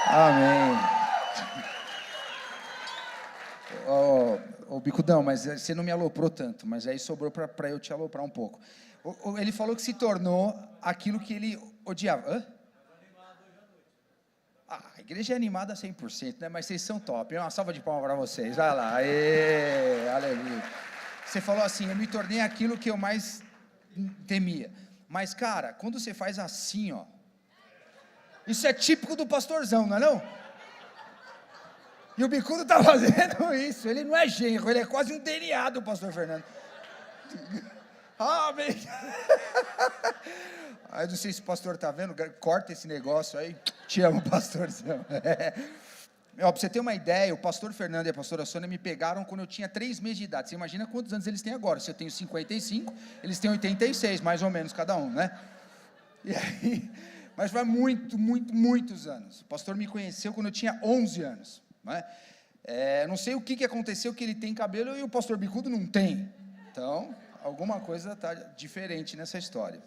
Amém. Ô, Bicudão, mas você não me aloprou tanto, mas aí sobrou para eu te aloprar um pouco. Ele falou que se tornou aquilo que ele odiava. Hã? A igreja é animada 100%, né? Mas vocês são top. Uma salva de palmas para vocês. Vai lá. Aê, aleluia. Você falou assim, eu me tornei aquilo que eu mais temia. Mas, cara, quando você faz assim, ó, isso é típico do pastorzão, não é não? E o Bicudo tá fazendo isso. Ele não é genro, ele é quase um DNA do pastor Fernando. Amém. Aí não sei se o pastor tá vendo, corta esse negócio aí. Te amo, pastorzão. Ó, pra você ter uma ideia, o pastor Fernando e a pastora Sônia me pegaram quando eu tinha 3 meses de idade. Você imagina quantos anos eles têm agora? Se eu tenho 55, eles têm 86, mais ou menos, cada um, né? E aí, mas vai muitos anos. O pastor me conheceu quando eu tinha 11 anos, né? Não sei o que aconteceu, que ele tem cabelo e o pastor Bicudo não tem. Então, alguma coisa está diferente nessa história.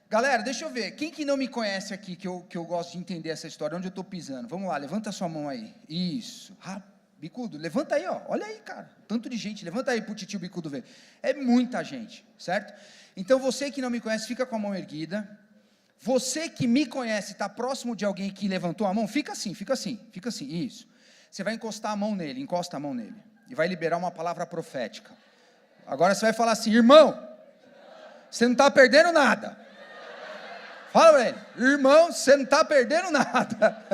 Galera, deixa eu ver, quem que não me conhece aqui, que eu gosto de entender essa história, onde eu estou pisando? Vamos lá, levanta a sua mão aí. Isso. Bicudo, levanta aí, ó. Olha aí, cara, tanto de gente. Levanta aí para o titio Bicudo ver. É muita gente, certo? Então, você que não me conhece, fica com a mão erguida. Você que me conhece, está próximo de alguém que levantou a mão, fica assim, isso. Você vai encostar a mão nele, encosta a mão nele, e vai liberar uma palavra profética. Agora você vai falar assim, irmão, você não está perdendo nada. Fala para ele, irmão, você não está perdendo nada.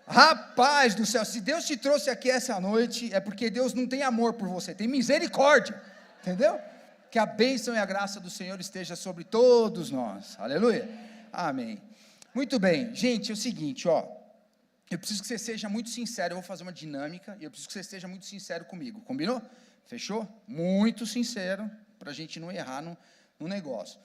Rapaz do céu, se Deus te trouxe aqui essa noite, é porque Deus não tem amor por você, tem misericórdia, entendeu? Que a bênção e a graça do Senhor esteja sobre todos nós, aleluia, amém. Muito bem, gente, é o seguinte, ó, eu preciso que você seja muito sincero, eu vou fazer uma dinâmica, e eu preciso que você esteja muito sincero comigo, combinou? Fechou? Muito sincero, para a gente não errar no negócio.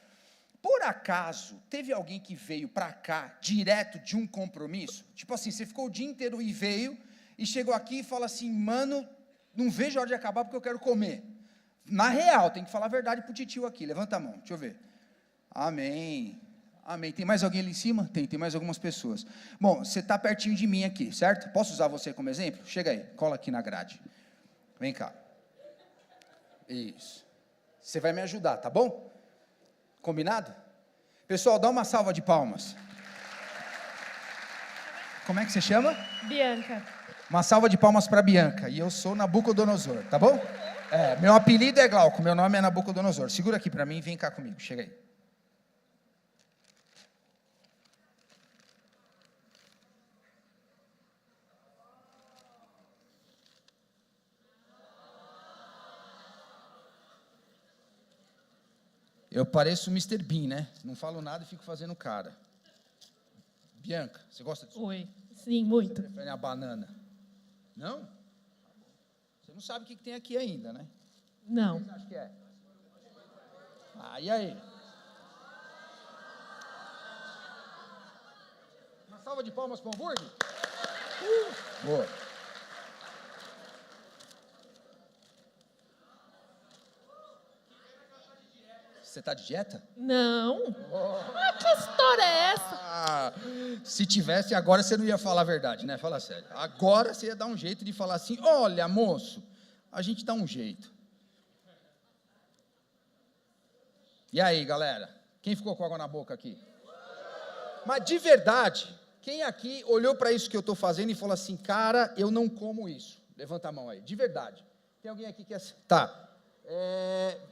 Por acaso, teve alguém que veio para cá, direto de um compromisso? Tipo assim, você ficou o dia inteiro e veio, e chegou aqui e fala assim, mano, não vejo a hora de acabar porque eu quero comer. Na real, tem que falar a verdade pro titio aqui, levanta a mão, deixa eu ver. Amém, amém. Tem mais alguém ali em cima? Tem mais algumas pessoas. Bom, você está pertinho de mim aqui, certo? Posso usar você como exemplo? Chega aí, cola aqui na grade. Vem cá. Isso. Você vai me ajudar, tá bom? Combinado? Pessoal, dá uma salva de palmas. Como é que você chama? Bianca. Uma salva de palmas para Bianca. E eu sou Nabucodonosor, tá bom? Meu apelido é Glauco, meu nome é Nabucodonosor. Segura aqui para mim e vem cá comigo, chega aí. Eu pareço o Mr. Bean, né? Não falo nada e fico fazendo cara. Bianca, você gosta disso? Oi. Sim, muito. Você prefere a banana? Não? Você não sabe o que tem aqui ainda, né? Não. O que você acha que é? E aí? Uma salva de palmas para o hambúrguer? Boa. Você está de dieta? Não. Que história é essa? Se tivesse, agora você não ia falar a verdade, né? Fala sério. Agora você ia dar um jeito de falar assim, olha, moço, a gente dá um jeito. E aí, galera? Quem ficou com água na boca aqui? Mas de verdade, quem aqui olhou para isso que eu estou fazendo e falou assim, cara, eu não como isso? Levanta a mão aí, de verdade. Tem alguém aqui que é... Tá.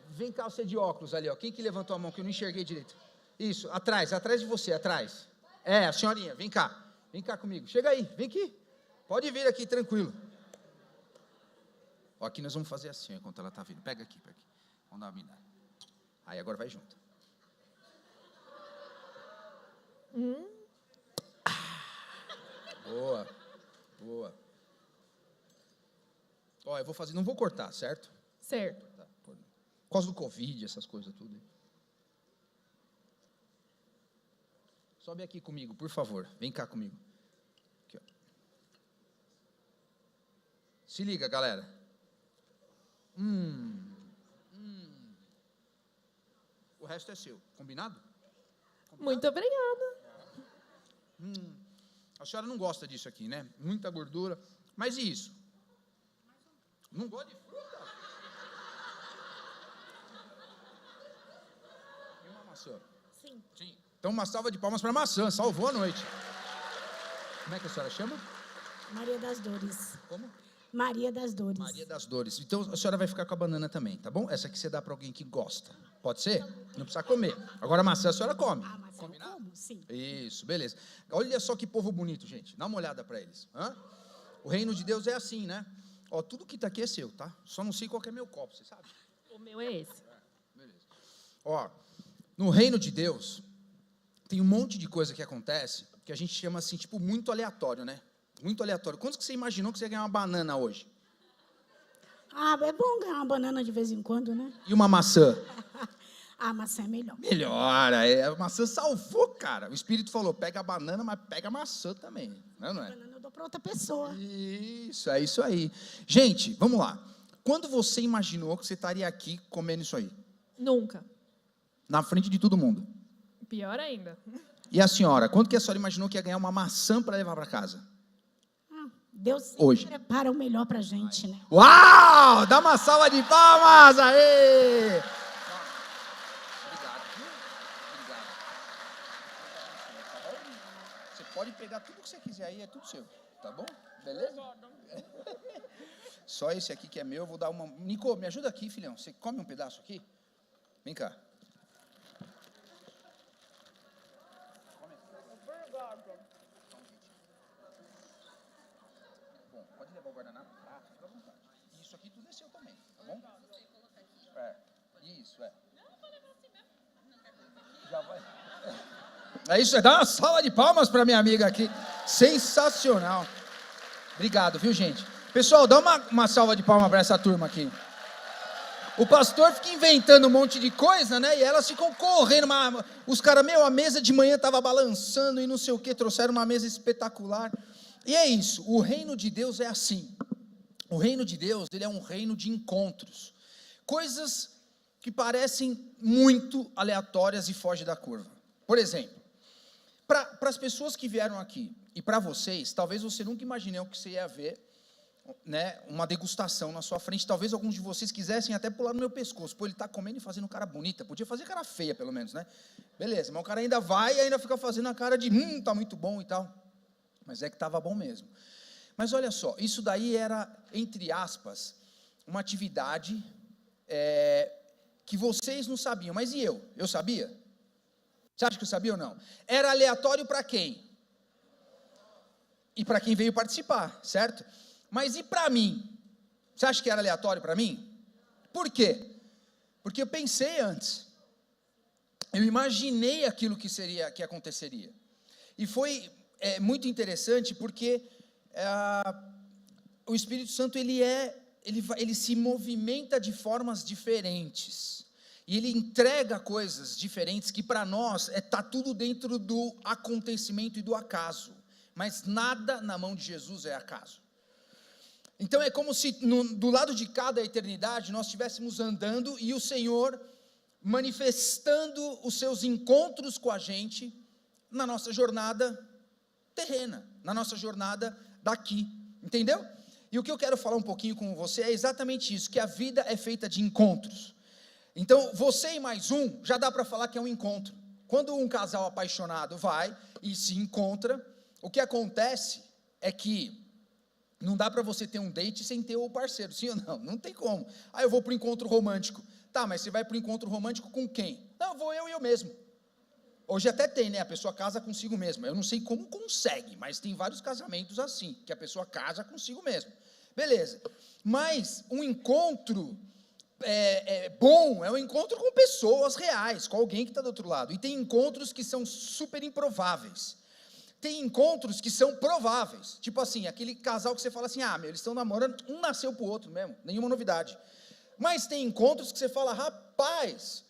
Vem cá, você de óculos ali, ó. Quem que levantou a mão que eu não enxerguei direito? Isso, atrás de você, atrás. A senhorinha, vem cá comigo. Chega aí, vem aqui. Pode vir aqui, tranquilo. Ó, aqui nós vamos fazer assim, enquanto ela está vindo. Pega aqui. Vamos dar uma mirada. Aí agora vai junto. Boa. Ó, eu vou fazer, não vou cortar, certo? Certo. Tá, por causa do Covid, essas coisas tudo. Sobe aqui comigo, por favor. Vem cá comigo. Aqui, ó. Se liga, galera. O resto é seu. Combinado? Muito obrigada. A senhora não gosta disso aqui, né? Muita gordura. Mas e isso? Não gosta de fruta? E uma maçã? Sim. Sim. Então uma salva de palmas para a maçã, salvou a noite. Como é que a senhora chama? Maria das Dores. Como? Maria das Dores. Maria das Dores. Então a senhora vai ficar com a banana também, tá bom? Essa aqui você dá para alguém que gosta. Pode ser? Não precisa comer. Agora a maçã a senhora come. Ah, mas eu como, sim. Isso, beleza. Olha só que povo bonito, gente. Dá uma olhada para eles. Hã? O reino de Deus é assim, né? Ó, tudo que está aqui é seu, tá? Só não sei qual que é meu copo, você sabe? O meu é esse. Beleza. Ó, no reino de Deus, tem um monte de coisa que acontece que a gente chama assim, tipo, muito aleatório, né? Muito aleatório. Quantos que você imaginou que você ia ganhar uma banana hoje? Ah, é bom ganhar uma banana de vez em quando, né? E uma maçã? A maçã é melhor. Melhor, a maçã salvou, cara. O Espírito falou, pega a banana, mas pega a maçã também. Não é? A banana eu dou para outra pessoa. Isso, é isso aí. Gente, vamos lá. Quando você imaginou que você estaria aqui comendo isso aí? Nunca. Na frente de todo mundo. Pior ainda. E a senhora, quando que a senhora imaginou que ia ganhar uma maçã para levar para casa? Deus sempre Hoje. prepara o melhor pra gente, né? Uau! Dá uma salva de palmas! Aê! Obrigado, viu? Obrigado. Você pode pegar tudo que você quiser aí, é tudo seu, tá bom? Beleza? Só esse aqui que é meu, eu vou dar uma... Nico, me ajuda aqui, filhão. Você come um pedaço aqui? Vem cá. Bom, pode levar o guardanapo, prato, fica à vontade. Isso aqui tudo é seu também, tá bom? Isso, é. Já vai. É isso, dá uma salva de palmas para minha amiga aqui. Sensacional. Obrigado, viu, gente? Pessoal, dá uma salva de palmas para essa turma aqui. O pastor fica inventando um monte de coisa, né? E elas ficam correndo. Os caras, a mesa de manhã estava balançando e não sei o que, trouxeram uma mesa espetacular. E é isso, o reino de Deus é assim. O reino de Deus, ele é um reino de encontros. Coisas que parecem muito aleatórias e fogem da curva. Por exemplo, para as pessoas que vieram aqui e para vocês, talvez você nunca imaginou que você ia ver, né, uma degustação na sua frente. Talvez alguns de vocês quisessem até pular no meu pescoço. Pô, ele está comendo e fazendo cara bonita. Podia fazer cara feia, pelo menos, né? Beleza, mas o cara ainda vai e ainda fica fazendo a cara de tá muito bom e tal. Mas é que estava bom mesmo. Mas olha só, isso daí era, entre aspas, uma atividade que vocês não sabiam. Mas e eu? Eu sabia? Você acha que eu sabia ou não? Era aleatório para quem? E para quem veio participar, certo? Mas e para mim? Você acha que era aleatório para mim? Por quê? Porque eu pensei antes. Eu imaginei aquilo que aconteceria. E foi muito interessante porque o Espírito Santo ele se movimenta de formas diferentes. E ele entrega coisas diferentes que para nós está tudo dentro do acontecimento e do acaso. Mas nada na mão de Jesus é acaso. Então é como se do lado de cada eternidade nós estivéssemos andando e o Senhor manifestando os seus encontros com a gente na nossa jornada terrena, na nossa jornada daqui, entendeu? E o que eu quero falar um pouquinho com você é exatamente isso, que a vida é feita de encontros. Então você e mais um, já dá para falar que é um encontro. Quando um casal apaixonado vai e se encontra, o que acontece é que não dá para você ter um date sem ter o parceiro, sim ou não? Não tem como. Eu vou para o encontro romântico. Tá, mas você vai para o encontro romântico com quem? Não, vou eu e eu mesmo. Hoje até tem, né? A pessoa casa consigo mesma. Eu não sei como consegue, mas tem vários casamentos assim, que a pessoa casa consigo mesma. Beleza. Mas um encontro bom é um encontro com pessoas reais, com alguém que está do outro lado. E tem encontros que são super improváveis. Tem encontros que são prováveis, tipo assim, aquele casal que você fala assim, eles estão namorando, um nasceu para o outro mesmo, nenhuma novidade. Mas tem encontros que você fala, rapaz,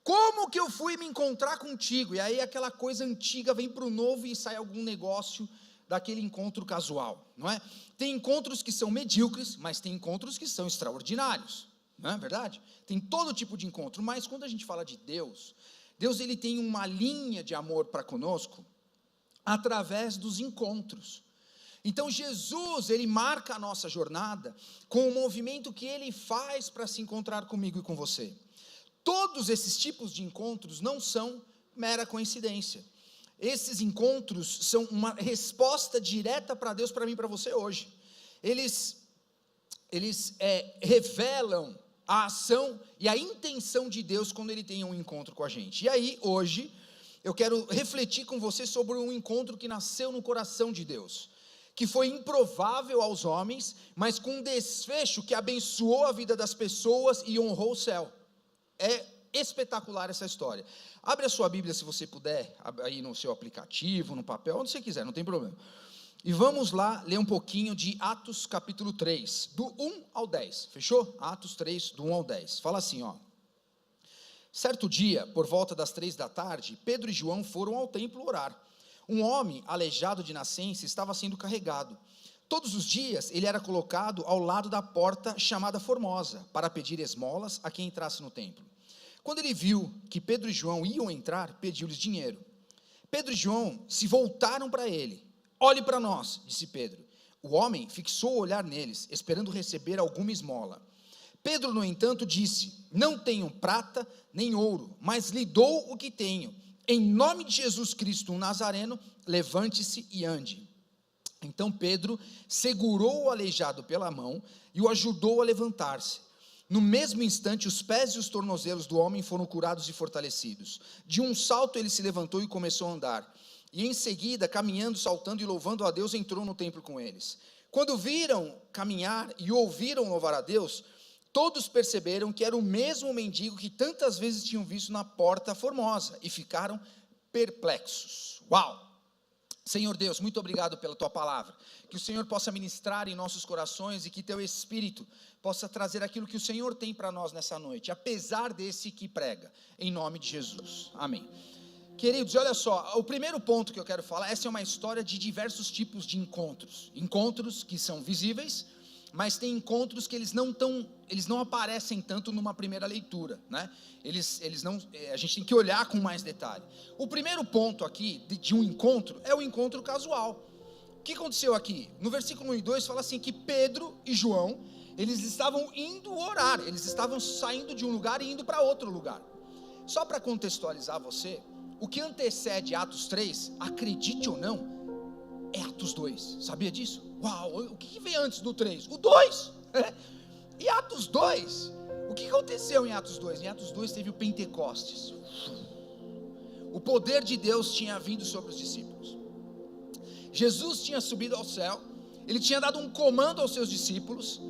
como que eu fui me encontrar contigo? E aí aquela coisa antiga vem para o novo e sai algum negócio daquele encontro casual, não é? Tem encontros que são medíocres, mas tem encontros que são extraordinários, não é verdade? Tem todo tipo de encontro, mas quando a gente fala de Deus Deus ele tem uma linha de amor para conosco através dos encontros. Então Jesus, ele marca a nossa jornada com o movimento que ele faz para se encontrar comigo e com você. Todos esses tipos de encontros não são mera coincidência. Esses encontros são uma resposta direta para Deus, para mim e para você hoje. Eles revelam a ação e a intenção de Deus quando ele tem um encontro com a gente. E aí, hoje, eu quero refletir com você sobre um encontro que nasceu no coração de Deus, que foi improvável aos homens, mas com um desfecho que abençoou a vida das pessoas e honrou o céu. É espetacular essa história. Abre a sua Bíblia, se você puder, aí no seu aplicativo, no papel, onde você quiser, não tem problema. E vamos lá ler um pouquinho de Atos capítulo 3, do 1 ao 10, fechou? Atos 3, do 1 ao 10, fala assim, ó. Certo dia, por volta das 3 da tarde, Pedro e João foram ao templo orar. Um homem aleijado de nascença estava sendo carregado. Todos os dias ele era colocado ao lado da porta chamada Formosa, para pedir esmolas a quem entrasse no templo. Quando ele viu que Pedro e João iam entrar, pediu-lhes dinheiro. Pedro e João se voltaram para ele. Olhe para nós, disse Pedro. O homem fixou o olhar neles, esperando receber alguma esmola. Pedro, no entanto, disse: não tenho prata nem ouro, mas lhe dou o que tenho. Em nome de Jesus Cristo, um Nazareno, levante-se e ande. Então Pedro segurou o aleijado pela mão e o ajudou a levantar-se. No mesmo instante, os pés e os tornozelos do homem foram curados e fortalecidos. De um salto ele se levantou e começou a andar. E em seguida, caminhando, saltando e louvando a Deus, entrou no templo com eles. Quando viram caminhar e ouviram louvar a Deus, todos perceberam que era o mesmo mendigo que tantas vezes tinham visto na porta Formosa, e ficaram perplexos. Uau! Senhor Deus, muito obrigado pela tua palavra, que o Senhor possa ministrar em nossos corações e que teu Espírito possa trazer aquilo que o Senhor tem para nós nessa noite, apesar desse que prega, em nome de Jesus, amém. Queridos, olha só, o primeiro ponto que eu quero falar, essa é uma história de diversos tipos de encontros que são visíveis, mas tem encontros que eles não aparecem tanto numa primeira leitura, né? A gente tem que olhar com mais detalhe. O primeiro ponto aqui de um encontro é o encontro casual. O que aconteceu aqui? No versículo 1 e 2 fala assim, que Pedro e João, eles estavam indo orar, eles estavam saindo de um lugar e indo para outro lugar. Só para contextualizar você, o que antecede Atos 3, acredite ou não, é Atos 2, sabia disso? Uau, o que vem antes do 3? O 2, e Atos 2, o que aconteceu em Atos 2? Em Atos 2 teve o Pentecostes, o poder de Deus tinha vindo sobre os discípulos, Jesus tinha subido ao céu, ele tinha dado um comando aos seus discípulos,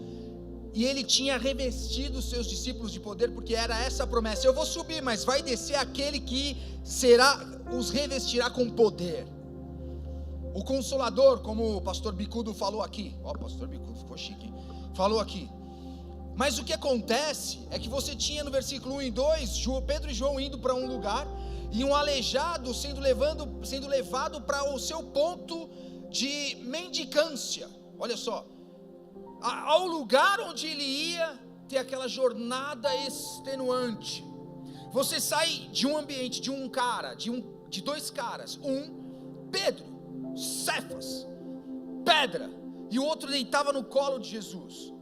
e ele tinha revestido os seus discípulos de poder, porque era essa a promessa, eu vou subir, mas vai descer aquele que os revestirá com poder. O Consolador, como o pastor Bicudo falou aqui, pastor Bicudo ficou chique, hein? Falou aqui, mas o que acontece é que você tinha no versículo 1 e 2, Pedro e João indo para um lugar, e um aleijado sendo levado para o seu ponto de mendicância, olha só, ao lugar onde ele ia ter aquela jornada extenuante. Você sai de um ambiente, de dois caras, Pedro, Cefas, pedra, e o outro deitava no colo de Jesus,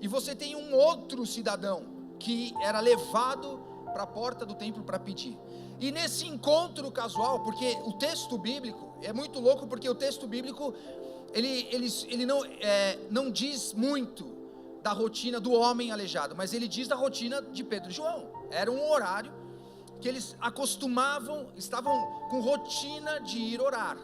e você tem um outro cidadão que era levado para a porta do templo para pedir. E nesse encontro casual, porque o texto bíblico é muito louco, porque o texto bíblico ele não diz muito da rotina do homem aleijado, mas ele diz da rotina de Pedro e João. Era um horário que eles estavam com rotina de ir orar.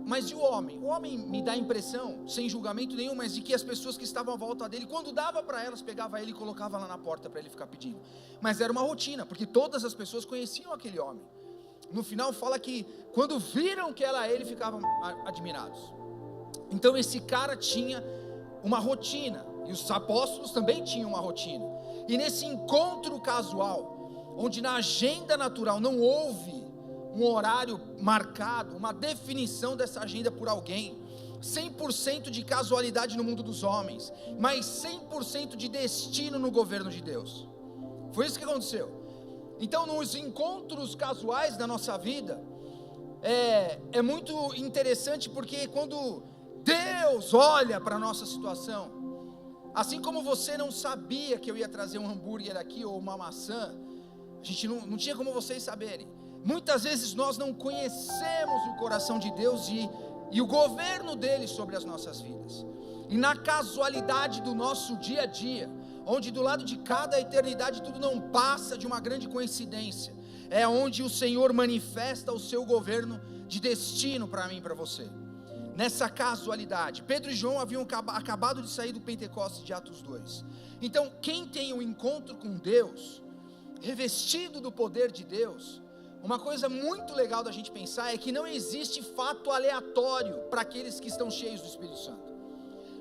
Mas e o homem me dá a impressão, sem julgamento nenhum, mas de que as pessoas que estavam à volta dele, quando dava para elas, pegava ele e colocava lá na porta para ele ficar pedindo. Mas era uma rotina, porque todas as pessoas conheciam aquele homem. No final fala que quando viram que era ele, ficavam admirados. Então esse cara tinha uma rotina, e os apóstolos também tinham uma rotina. E nesse encontro casual, onde na agenda natural não houve um horário marcado, uma definição dessa agenda por alguém, 100% de casualidade no mundo dos homens, mas 100% de destino no governo de Deus. Foi isso que aconteceu. Então, nos encontros casuais da nossa vida, é muito interessante, porque quando Deus olha para a nossa situação, assim como você não sabia que eu ia trazer um hambúrguer aqui ou uma maçã, a gente não tinha como vocês saberem. Muitas vezes nós não conhecemos o coração de Deus e o governo dele sobre as nossas vidas. E na casualidade do nosso dia a dia, onde do lado de cada eternidade tudo não passa de uma grande coincidência, é onde o Senhor manifesta o seu governo de destino para mim e para você. Nessa casualidade, Pedro e João haviam acabado de sair do Pentecostes de Atos 2. Então, quem tem um encontro com Deus, revestido do poder de Deus, uma coisa muito legal da gente pensar é que não existe fato aleatório para aqueles que estão cheios do Espírito Santo.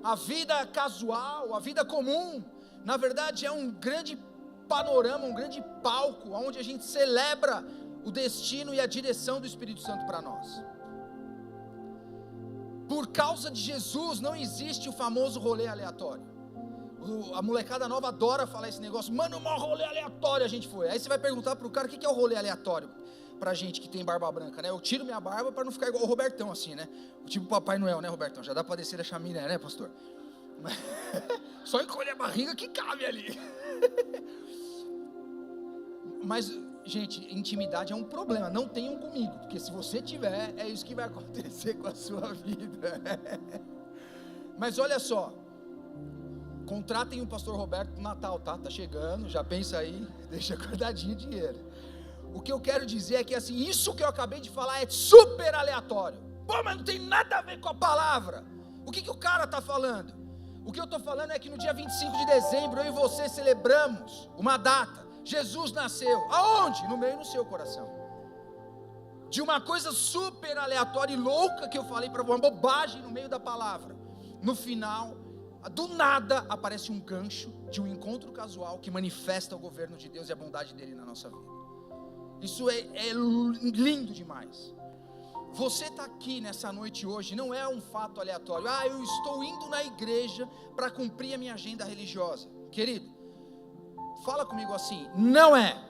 A vida casual, a vida comum, na verdade é um grande panorama, um grande palco, onde a gente celebra o destino e a direção do Espírito Santo para nós. Por causa de Jesus não existe o famoso rolê aleatório. A molecada nova adora falar esse negócio, mano, um rolê aleatório a gente foi. Aí você vai perguntar pro cara, o que é o rolê aleatório? Pra gente que tem barba branca, né? Eu tiro minha barba para não ficar igual o Robertão assim, né? Tipo o Papai Noel, né, Robertão? Já dá para descer a chaminé, né, pastor? Só encolher a barriga que cabe ali. Mas, gente, intimidade é um problema, não tenham comigo, porque se você tiver, é isso que vai acontecer com a sua vida. Mas olha só, contratem o pastor Roberto no Natal, tá? Tá chegando, já pensa aí, deixa guardadinho o dinheiro. O que eu quero dizer é que assim, isso que eu acabei de falar é super aleatório. Pô, mas não tem nada a ver com a palavra. O que o cara está falando? O que eu estou falando é que no dia 25 de dezembro, eu e você celebramos uma data. Jesus nasceu. Aonde? No meio do seu coração. De uma coisa super aleatória e louca que eu falei para você, uma bobagem no meio da palavra. No final, do nada, aparece um gancho de um encontro casual que manifesta o governo de Deus e a bondade dele na nossa vida. Isso é lindo demais. Você está aqui nessa noite hoje, não é um fato aleatório. Eu estou indo na igreja para cumprir a minha agenda religiosa. Querido, fala comigo assim, não é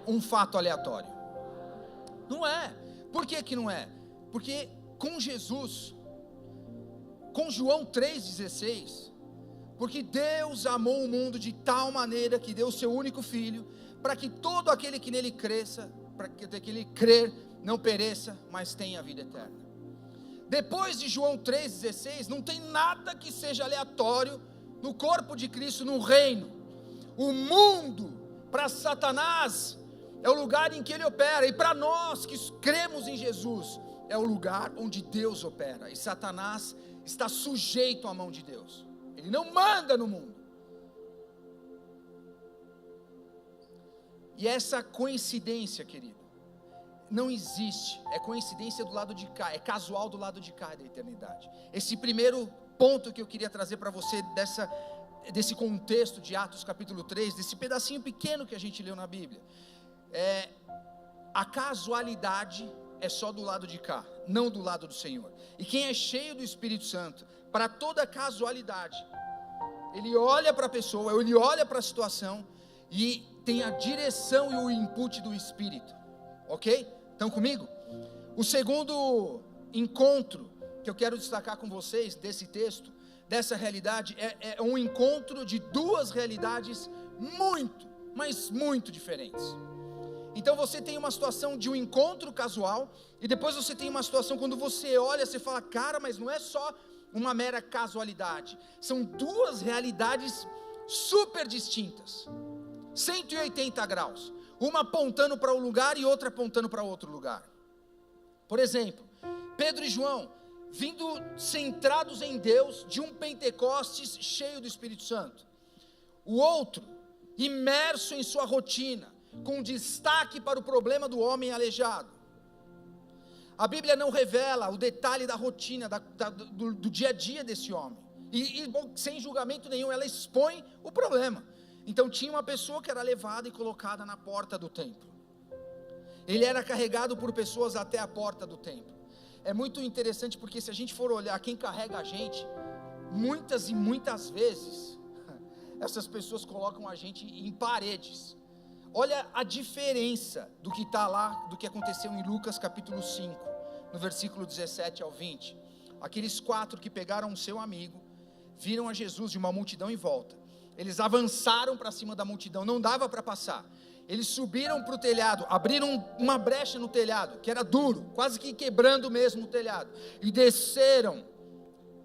um fato aleatório. Não é. Por que não é? Porque com Jesus, com João 3,16, porque Deus amou o mundo de tal maneira que deu o seu único filho, para que todo aquele que nele cresça, para que ele crer, não pereça, mas tenha a vida eterna. Depois de João 3,16, não tem nada que seja aleatório no corpo de Cristo, no reino. O mundo, para Satanás, é o lugar em que ele opera, e para nós que cremos em Jesus, é o lugar onde Deus opera, e Satanás está sujeito à mão de Deus, ele não manda no mundo. E essa coincidência, querido, não existe, é coincidência do lado de cá, é casual do lado de cá da eternidade. Esse primeiro ponto que eu queria trazer para você, desse contexto de Atos capítulo 3, desse pedacinho pequeno que a gente leu na Bíblia, a casualidade é só do lado de cá, não do lado do Senhor. E quem é cheio do Espírito Santo, para toda casualidade, ele olha para a pessoa, ele olha para a situação e tem a direção e o input do Espírito, ok? Estão comigo? O segundo encontro que eu quero destacar com vocês desse texto, dessa realidade, é um encontro de duas realidades muito, mas muito diferentes. Então você tem uma situação de um encontro casual, e depois você tem uma situação quando você olha, você fala, cara, mas não é só uma mera casualidade, são duas realidades super distintas, 180 graus, uma apontando para um lugar e outra apontando para outro lugar. Por exemplo, Pedro e João, vindo centrados em Deus, de um Pentecostes cheio do Espírito Santo. O outro, imerso em sua rotina, com destaque para o problema do homem aleijado. A Bíblia não revela o detalhe da rotina, do dia a dia desse homem, e sem julgamento nenhum, ela expõe o problema. Então tinha uma pessoa que era levada e colocada na porta do templo, ele era carregado por pessoas até a porta do templo. É muito interessante, porque se a gente for olhar quem carrega a gente, muitas e muitas vezes, essas pessoas colocam a gente em paredes, Olha a diferença do que está lá, do que aconteceu em Lucas capítulo 5, no versículo 17 ao 20. Aqueles 4 que pegaram o seu amigo, viram a Jesus de uma multidão em volta. Eles avançaram para cima da multidão, não dava para passar. Eles subiram para o telhado, abriram uma brecha no telhado, que era duro, quase que quebrando mesmo o telhado, e desceram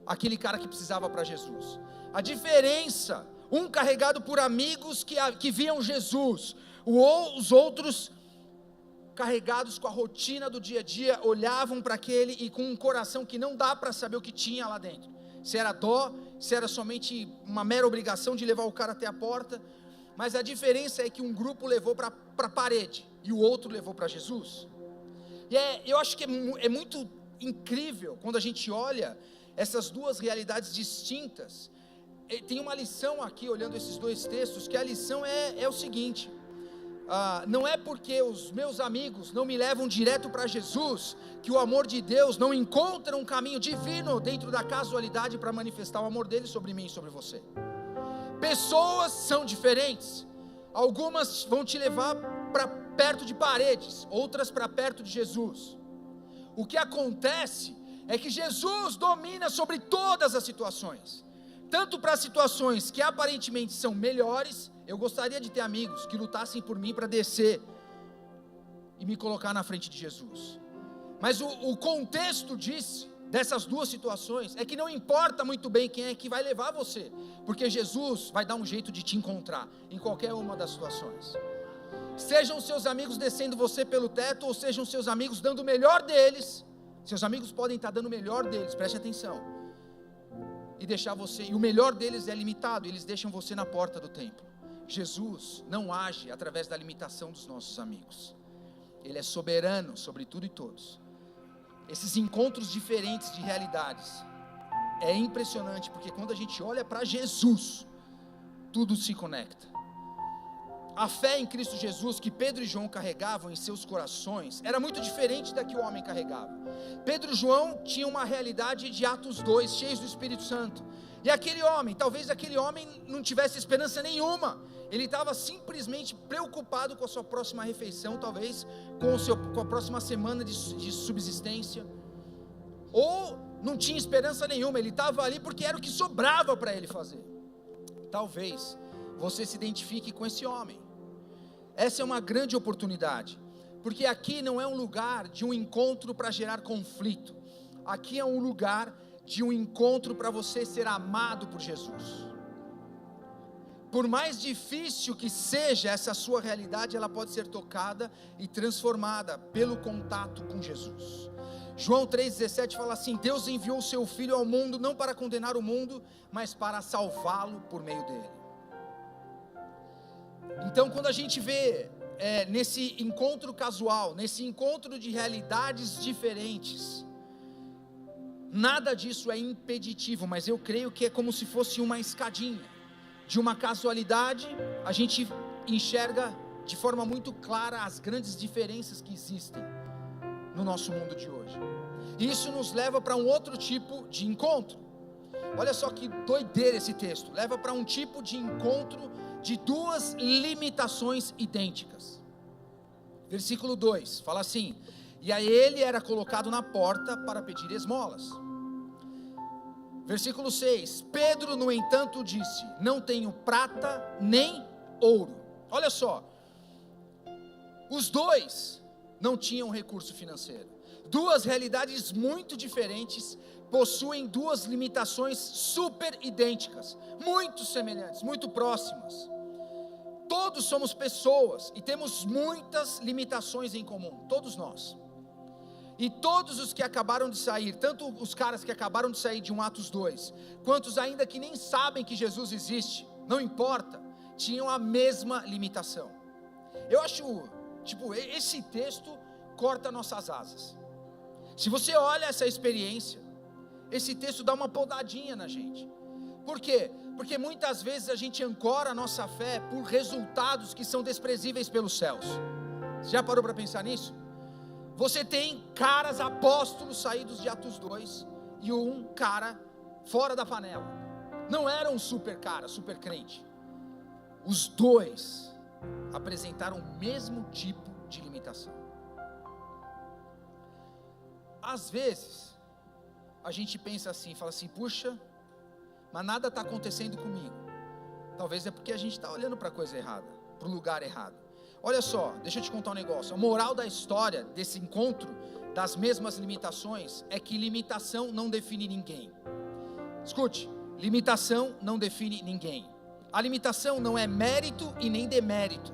aquele cara que precisava para Jesus. A diferença, um carregado por amigos que viam Jesus, os outros carregados com a rotina do dia a dia, olhavam para aquele e com um coração que não dá para saber o que tinha lá dentro, se era dó, se era somente uma mera obrigação de levar o cara até a porta. Mas a diferença é que um grupo levou para a parede e o outro levou para Jesus. E eu acho que é muito incrível quando a gente olha essas duas realidades distintas. Tem uma lição aqui, olhando esses dois textos, que a lição é o seguinte: não é porque os meus amigos não me levam direto para Jesus, que o amor de Deus não encontra um caminho divino dentro da casualidade para manifestar o amor dele sobre mim e sobre você. Pessoas são diferentes, algumas vão te levar para perto de paredes, outras para perto de Jesus. O que acontece é que Jesus domina sobre todas as situações, tanto para situações que aparentemente são melhores. Eu gostaria de ter amigos que lutassem por mim para descer e me colocar na frente de Jesus, mas o contexto dessas duas situações é que não importa muito bem quem é que vai levar você, porque Jesus vai dar um jeito de te encontrar em qualquer uma das situações. Sejam seus amigos descendo você pelo teto, ou sejam seus amigos dando o melhor deles. Seus amigos podem estar dando o melhor deles, preste atenção, e deixar você, e o melhor deles é limitado, eles deixam você na porta do templo. Jesus não age através da limitação dos nossos amigos, Ele é soberano sobre tudo e todos. Esses encontros diferentes de realidades é impressionante, porque quando a gente olha para Jesus, tudo se conecta. A fé em Cristo Jesus que Pedro e João carregavam em seus corações era muito diferente da que o homem carregava. Pedro e João tinham uma realidade de Atos 2, cheios do Espírito Santo. E aquele homem, talvez aquele homem não tivesse esperança nenhuma. Ele estava simplesmente preocupado com a sua próxima refeição, talvez com a próxima semana de subsistência. Ou não tinha esperança nenhuma, ele estava ali porque era o que sobrava para ele fazer. Talvez você se identifique com esse homem. Essa é uma grande oportunidade, porque aqui não é um lugar de um encontro para gerar conflito. Aqui é um lugar de um encontro para você ser amado por Jesus. Por mais difícil que seja essa sua realidade, ela pode ser tocada e transformada pelo contato com Jesus. João 3,17 fala assim: Deus enviou o seu Filho ao mundo não para condenar o mundo, mas para salvá-lo por meio dele. Então, quando a gente vê nesse encontro casual, nesse encontro de realidades diferentes, nada disso é impeditivo, mas eu creio que é como se fosse uma escadinha. De uma casualidade, a gente enxerga de forma muito clara as grandes diferenças que existem no nosso mundo de hoje. E isso nos leva para um outro tipo de encontro. Olha só que doideira esse texto. Leva para um tipo de encontro de duas limitações idênticas. Versículo 2 fala assim: e a ele era colocado na porta para pedir esmolas. Versículo 6, Pedro no entanto disse: não tenho prata nem ouro. Olha só, os dois não tinham recurso financeiro. Duas realidades muito diferentes possuem duas limitações super idênticas, muito semelhantes, muito próximas. Todos somos pessoas e temos muitas limitações em comum, todos nós. E todos os que acabaram de sair, tanto os caras que acabaram de sair de um Atos 2, quanto os ainda que nem sabem que Jesus existe, não importa, tinham a mesma limitação. Eu acho, esse texto corta nossas asas. Se você olha essa experiência, esse texto dá uma podadinha na gente. Por quê? Porque muitas vezes a gente ancora a nossa fé por resultados que são desprezíveis pelos céus. Você já parou para pensar nisso? Você tem caras apóstolos saídos de Atos 2 e um cara fora da panela. Não era um super cara, super crente. Os dois apresentaram o mesmo tipo de limitação. Às vezes, a gente pensa assim, fala assim, puxa, mas nada está acontecendo comigo. Talvez é porque a gente está olhando para a coisa errada, para o lugar errado. Olha só, deixa eu te contar um negócio. A moral da história desse encontro das mesmas limitações é que limitação não define ninguém. Escute, limitação não define ninguém. A limitação não é mérito e nem demérito.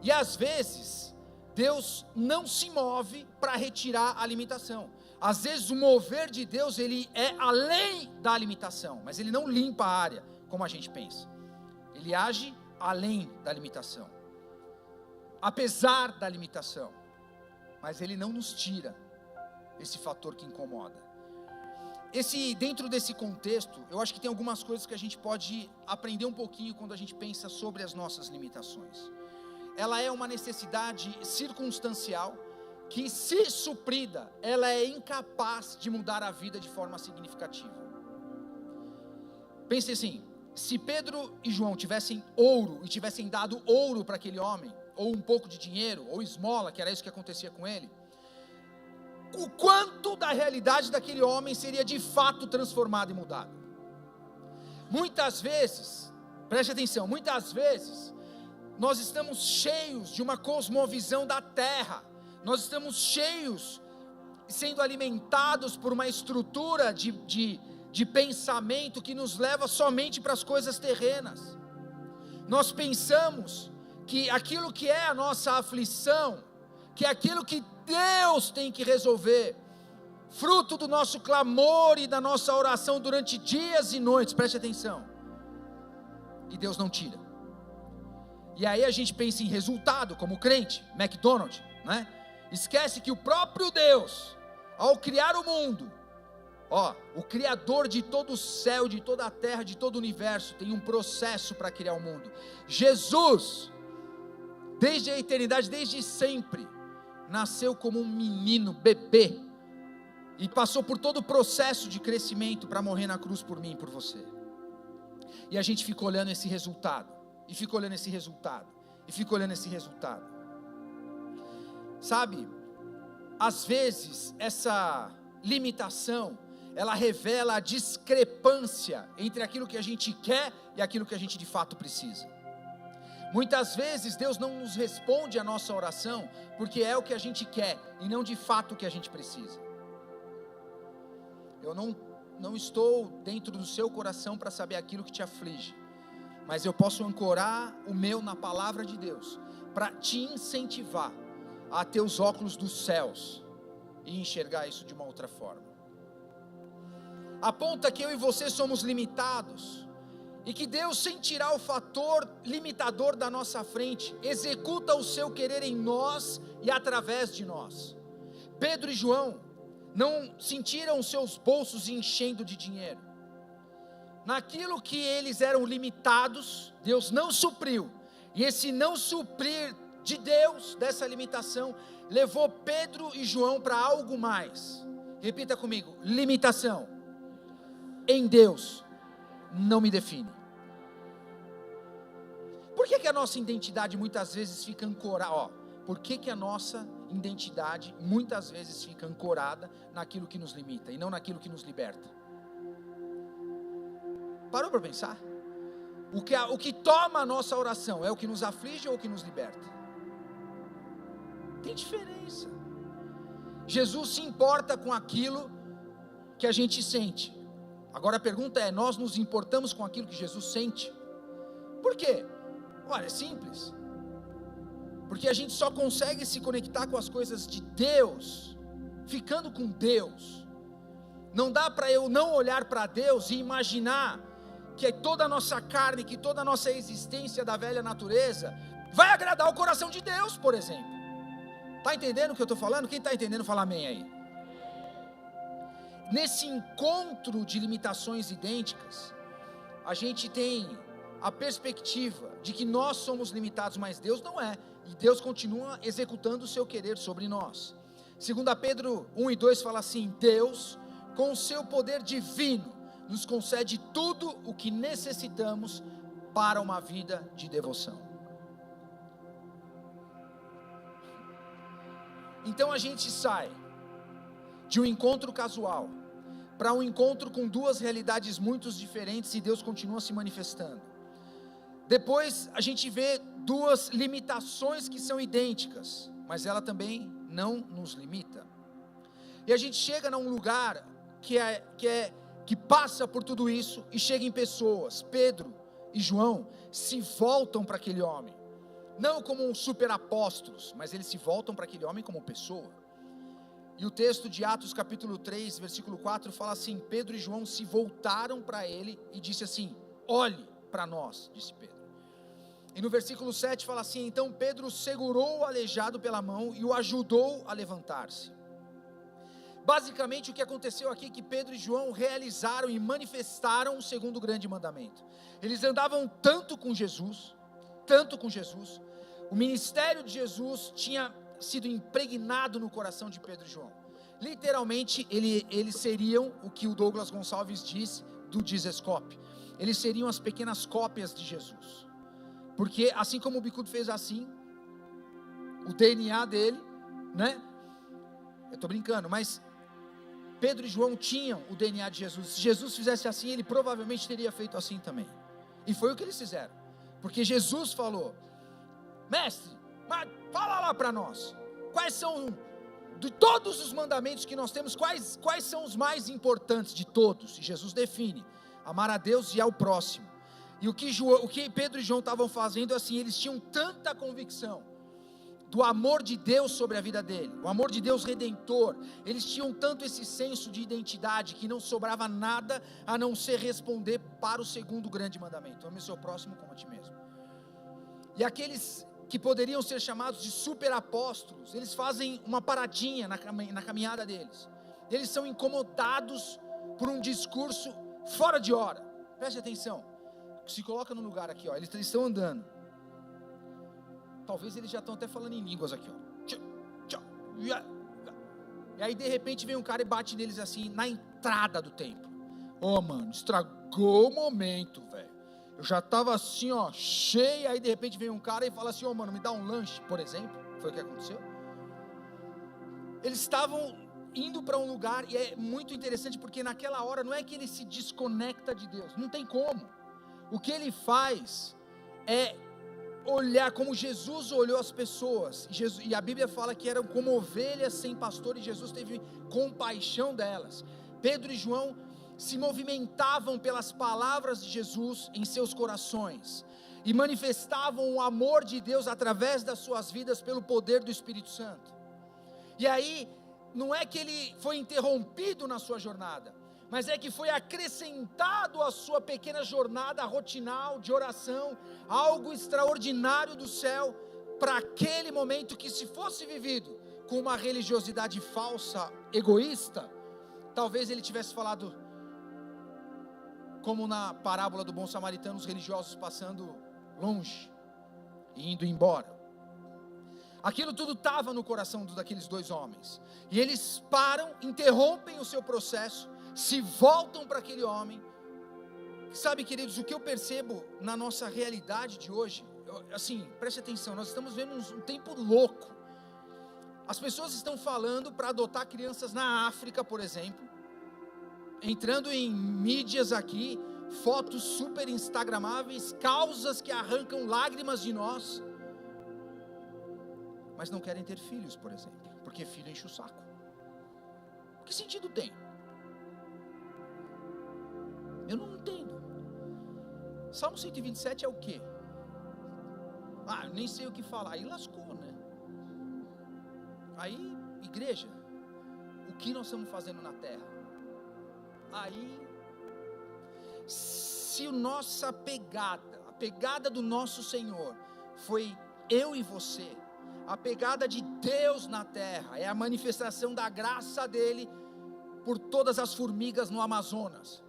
E às vezes, Deus não se move para retirar a limitação. Às vezes o mover de Deus, ele é além da limitação, mas ele não limpa a área, como a gente pensa. Ele age além da limitação, apesar da limitação, mas ele não nos tira esse fator que incomoda. Dentro desse contexto, eu acho que tem algumas coisas que a gente pode aprender um pouquinho quando a gente pensa sobre as nossas limitações. Ela é uma necessidade circunstancial, que se suprida, ela é incapaz de mudar a vida de forma significativa. Pense assim, se Pedro e João tivessem ouro, e tivessem dado ouro para aquele homem, ou um pouco de dinheiro, ou esmola, que era isso que acontecia com ele, o quanto da realidade daquele homem seria de fato transformado e mudado. Muitas vezes, preste atenção, muitas vezes, nós estamos cheios de uma cosmovisão da terra, nós estamos cheios, sendo alimentados por uma estrutura de pensamento que nos leva somente para as coisas terrenas. Nós pensamos que aquilo que é a nossa aflição, que é aquilo que Deus tem que resolver, fruto do nosso clamor e da nossa oração durante dias e noites, preste atenção, e Deus não tira. E aí a gente pensa em resultado, como crente, McDonald's, né? Esquece que o próprio Deus, ao criar o mundo, o Criador de todo o céu, de toda a terra, de todo o universo, tem um processo para criar o mundo. Jesus, desde a eternidade, desde sempre, nasceu como um menino, bebê, e passou por todo o processo de crescimento para morrer na cruz por mim e por você. E a gente fica olhando esse resultado, e fica olhando esse resultado, e fica olhando esse resultado. Sabe, às vezes essa limitação, ela revela a discrepância entre aquilo que a gente quer e aquilo que a gente de fato precisa. Muitas vezes Deus não nos responde a nossa oração, porque é o que a gente quer, e não de fato o que a gente precisa. Eu não estou dentro do seu coração para saber aquilo que te aflige, mas eu posso ancorar o meu na palavra de Deus, para te incentivar a ter os óculos dos céus, e enxergar isso de uma outra forma. Aponta que eu e você somos limitados, e que Deus, sem tirar o fator limitador da nossa frente, executa o seu querer em nós e através de nós. Pedro e João não sentiram os seus bolsos enchendo de dinheiro. Naquilo que eles eram limitados, Deus não supriu, e esse não suprir de Deus, dessa limitação, levou Pedro e João para algo mais. Repita comigo: limitação em Deus não me define. Por que a nossa identidade muitas vezes fica ancorada? Por que a nossa identidade muitas vezes fica ancorada naquilo que nos limita e não naquilo que nos liberta? Parou para pensar? O que toma a nossa oração é o que nos aflige ou o que nos liberta? Tem diferença. Jesus se importa com aquilo que a gente sente. Agora a pergunta é: nós nos importamos com aquilo que Jesus sente? Por quê? Olha, é simples. Porque a gente só consegue se conectar com as coisas de Deus ficando com Deus. Não dá para eu não olhar para Deus e imaginar que toda a nossa carne, que toda a nossa existência da velha natureza vai agradar o coração de Deus, por exemplo. Está entendendo o que eu estou falando? Quem está entendendo, fala amém aí. Nesse encontro de limitações idênticas, a gente tem a perspectiva de que nós somos limitados, mas Deus não é, e Deus continua executando o seu querer sobre nós. 2 Pedro 1 e 2 fala assim: Deus, com o seu poder divino, nos concede tudo o que necessitamos para uma vida de devoção. Então a gente sai de um encontro casual para um encontro com duas realidades muito diferentes e Deus continua se manifestando. Depois a gente vê duas limitações que são idênticas, mas ela também não nos limita. E a gente chega num lugar que passa por tudo isso e chega em pessoas. Pedro e João se voltam para aquele homem, não como um super apóstolos, mas eles se voltam para aquele homem como pessoa. E o texto de Atos capítulo 3, versículo 4 fala assim: Pedro e João se voltaram para ele e disse assim: olhe para nós, disse Pedro. E no versículo 7 fala assim: então Pedro segurou o aleijado pela mão e o ajudou a levantar-se. Basicamente o que aconteceu aqui é que Pedro e João realizaram e manifestaram o segundo grande mandamento. Eles andavam tanto com Jesus, o ministério de Jesus tinha sido impregnado no coração de Pedro e João. Literalmente eles seriam o que o Douglas Gonçalves diz do Jesus-Cop. Eles seriam as pequenas cópias de Jesus, porque assim como o Bicudo fez assim, o DNA dele, né? Eu estou brincando, mas Pedro e João tinham o DNA de Jesus. Se Jesus fizesse assim, ele provavelmente teria feito assim também. E foi o que eles fizeram, porque Jesus falou: mestre, fala lá para nós, quais são, de todos os mandamentos que nós temos, quais são os mais importantes de todos? E Jesus define: amar a Deus e ao próximo. E o que Pedro e João estavam fazendo, assim, eles tinham tanta convicção do amor de Deus sobre a vida dele, o amor de Deus redentor, eles tinham tanto esse senso de identidade, que não sobrava nada a não ser responder para o segundo grande mandamento: ame o seu próximo como a ti mesmo. E aqueles que poderiam ser chamados de super apóstolos, eles fazem uma paradinha na caminhada deles. Eles são incomodados por um discurso fora de hora. Preste atenção, se coloca no lugar aqui, ó. Eles estão andando, talvez eles já estão até falando em línguas aqui, ó. E aí de repente vem um cara e bate neles assim, na entrada do templo. Mano, estragou o momento, velho. Eu já estava assim, ó, cheio. Aí de repente vem um cara e fala assim: mano, me dá um lanche, por exemplo. Foi o que aconteceu. Eles estavam indo para um lugar, e é muito interessante, porque naquela hora não é que ele se desconecta de Deus, não tem como. O que ele faz é olhar como Jesus olhou as pessoas, e a Bíblia fala que eram como ovelhas sem pastor, e Jesus teve compaixão delas. Pedro e João se movimentavam pelas palavras de Jesus em seus corações, e manifestavam o amor de Deus através das suas vidas pelo poder do Espírito Santo. E aí, não é que ele foi interrompido na sua jornada, mas é que foi acrescentado à sua pequena jornada rotinal de oração, algo extraordinário do céu, para aquele momento que, se fosse vivido com uma religiosidade falsa, egoísta, talvez ele tivesse falado, como na parábola do bom samaritano, os religiosos passando longe e indo embora. Aquilo tudo estava no coração daqueles dois homens, e eles param, interrompem o seu processo, se voltam para aquele homem. Sabe, queridos, o que eu percebo na nossa realidade de hoje, assim, preste atenção, nós estamos vendo um tempo louco. As pessoas estão falando para adotar crianças na África, por exemplo, entrando em mídias aqui, fotos super instagramáveis, causas que arrancam lágrimas de nós, mas não querem ter filhos, por exemplo, porque filho enche o saco. Que sentido tem? Eu não entendo. Salmo 127 é o quê? Nem sei o que falar. Aí lascou, né? Aí, igreja, o que nós estamos fazendo na terra? Aí, se a nossa pegada, a pegada do nosso Senhor foi eu e você, a pegada de Deus na terra é a manifestação da graça dele por todas as formigas no Amazonas.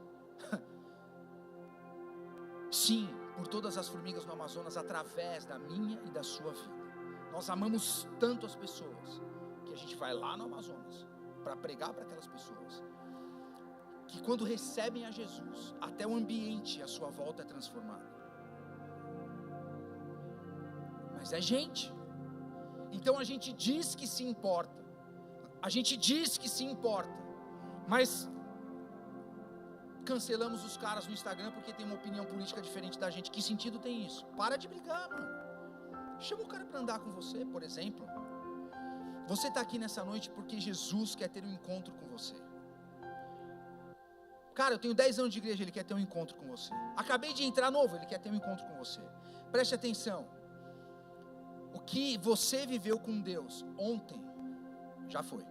Sim, por todas as formigas no Amazonas, através da minha e da sua vida. Nós amamos tanto as pessoas, que a gente vai lá no Amazonas para pregar para aquelas pessoas, que quando recebem a Jesus, até o ambiente à sua volta é transformado. Mas é gente. Então a gente diz que se importa, a gente diz que se importa, mas cancelamos os caras no Instagram porque tem uma opinião política diferente da gente. Que sentido tem isso? Para de brigar, mano. Chama o cara para andar com você, por exemplo. Você está aqui nessa noite porque Jesus quer ter um encontro com você. Cara, eu tenho 10 anos de igreja, Ele quer ter um encontro com você. Acabei de entrar novo, Ele quer ter um encontro com você. Preste atenção. O que você viveu com Deus ontem, já foi.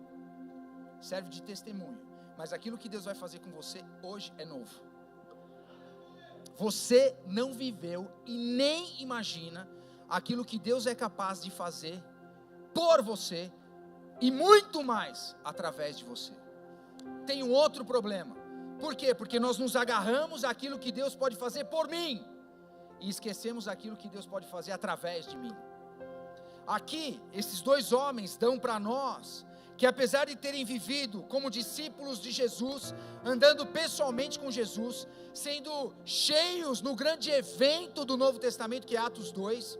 Serve de testemunho. Mas aquilo que Deus vai fazer com você hoje é novo. Você não viveu e nem imagina aquilo que Deus é capaz de fazer por você e muito mais através de você. Tem um outro problema. Por quê? Porque nós nos agarramos àquilo que Deus pode fazer por mim e esquecemos aquilo que Deus pode fazer através de mim. Aqui, esses dois homens dão para nós que, apesar de terem vivido como discípulos de Jesus, andando pessoalmente com Jesus, sendo cheios no grande evento do Novo Testamento, que é Atos 2,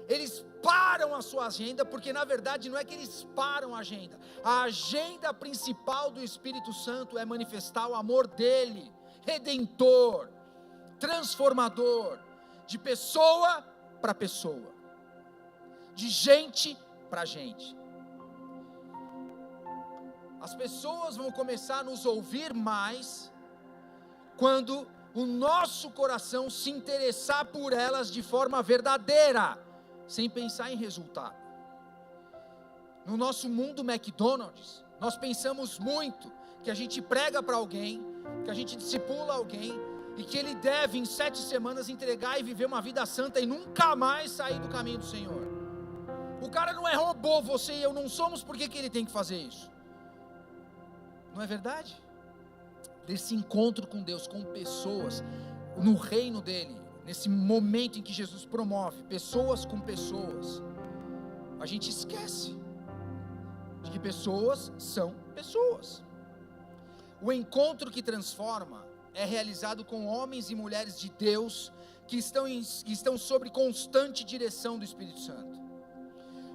eles param a sua agenda, porque na verdade não é que eles param a agenda principal do Espírito Santo é manifestar o amor dele, redentor, transformador, de pessoa para pessoa, de gente para gente. As pessoas vão começar a nos ouvir mais quando o nosso coração se interessar por elas de forma verdadeira, sem pensar em resultado. No nosso mundo McDonald's, nós pensamos muito que a gente prega para alguém, que a gente discipula alguém, e que ele deve em 7 semanas entregar e viver uma vida santa e nunca mais sair do caminho do Senhor. O cara não é robô, você e eu não somos, por que ele tem que fazer isso? Não é verdade? Desse encontro com Deus, com pessoas, no reino dele, nesse momento em que Jesus promove pessoas com pessoas, a gente esquece de que pessoas são pessoas. O encontro que transforma é realizado com homens e mulheres de Deus que estão sob constante direção do Espírito Santo.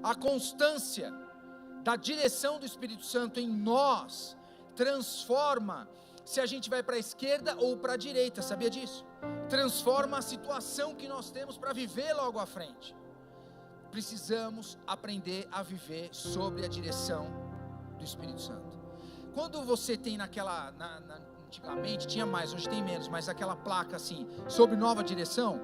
A constância da direção do Espírito Santo em nós transforma se a gente vai para a esquerda ou para a direita, sabia disso? Transforma a situação que nós temos para viver logo à frente. Precisamos aprender a viver sob a direção do Espírito Santo. Quando você tem antigamente tinha mais, hoje tem menos, mas aquela placa assim, sob nova direção,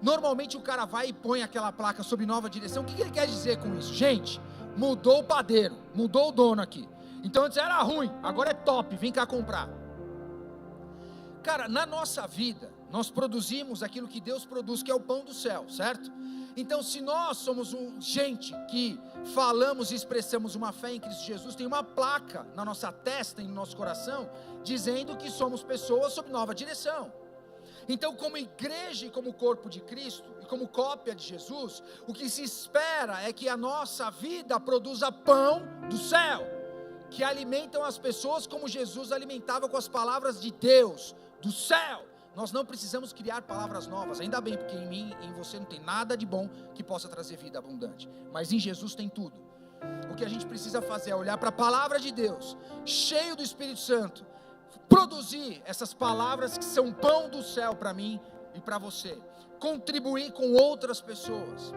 normalmente o cara vai e põe aquela placa sob nova direção. O que ele quer dizer com isso? Gente, mudou o padeiro, mudou o dono aqui. Então antes era ruim, agora é top, vem cá comprar. Cara, na nossa vida, nós produzimos aquilo que Deus produz, que é o pão do céu, certo? Então se nós somos gente que falamos e expressamos uma fé em Cristo Jesus, tem uma placa na nossa testa e no nosso coração, dizendo que somos pessoas sob nova direção. Então, como igreja e como corpo de Cristo, e como cópia de Jesus, o que se espera é que a nossa vida produza pão do céu, que alimentam as pessoas como Jesus alimentava com as palavras de Deus, do céu. Nós não precisamos criar palavras novas, ainda bem, porque em mim e em você não tem nada de bom que possa trazer vida abundante, mas em Jesus tem tudo. O que a gente precisa fazer é olhar para a palavra de Deus, cheio do Espírito Santo, produzir essas palavras que são pão do céu para mim e para você, contribuir com outras pessoas.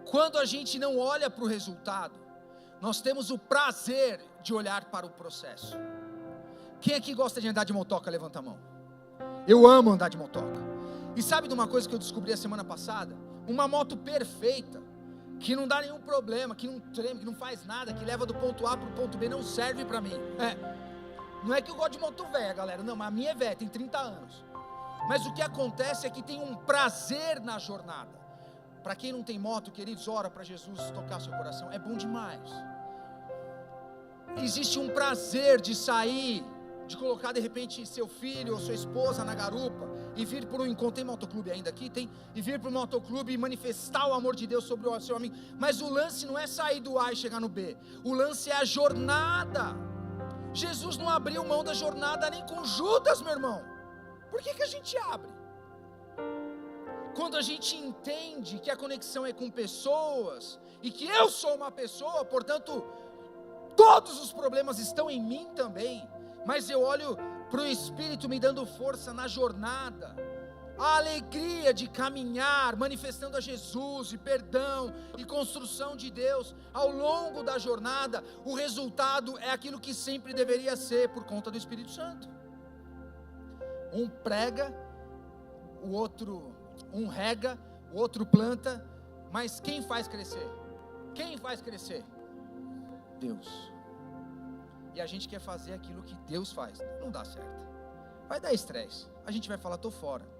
Quando a gente não olha para o resultado, nós temos o prazer de olhar para o processo. Quem aqui gosta de andar de motoca, levanta a mão. Eu amo andar de motoca. E sabe de uma coisa que eu descobri a semana passada? Uma moto perfeita, que não dá nenhum problema, que não treme, que não faz nada, que leva do ponto A para o ponto B, não serve para mim. Não é que eu gosto de moto velha, galera, não, mas a minha é velha, tem 30 anos. Mas o que acontece é que tem um prazer na jornada. Para quem não tem moto, queridos, ora para Jesus tocar seu coração, é bom demais. Existe um prazer de sair, de colocar de repente seu filho ou sua esposa na garupa e vir para um encontro. Tem motoclube ainda aqui? Tem. E vir para o motoclube e manifestar o amor de Deus sobre o seu amigo. Mas o lance não é sair do A e chegar no B, o lance é a jornada. Jesus não abriu mão da jornada nem com Judas, meu irmão. Por que a gente abre? Quando a gente entende que a conexão é com pessoas, e que eu sou uma pessoa, portanto, Todos os problemas estão em mim também, mas eu olho para o Espírito me dando força na jornada, a alegria de caminhar, manifestando a Jesus, e perdão, e construção de Deus, ao longo da jornada. O resultado é aquilo que sempre deveria ser, por conta do Espírito Santo. Um prega, o outro, um rega, o outro planta, mas quem faz crescer? Quem faz crescer? Deus. E a gente quer fazer aquilo que Deus faz, não dá certo, vai dar estresse, a gente vai falar, estou fora.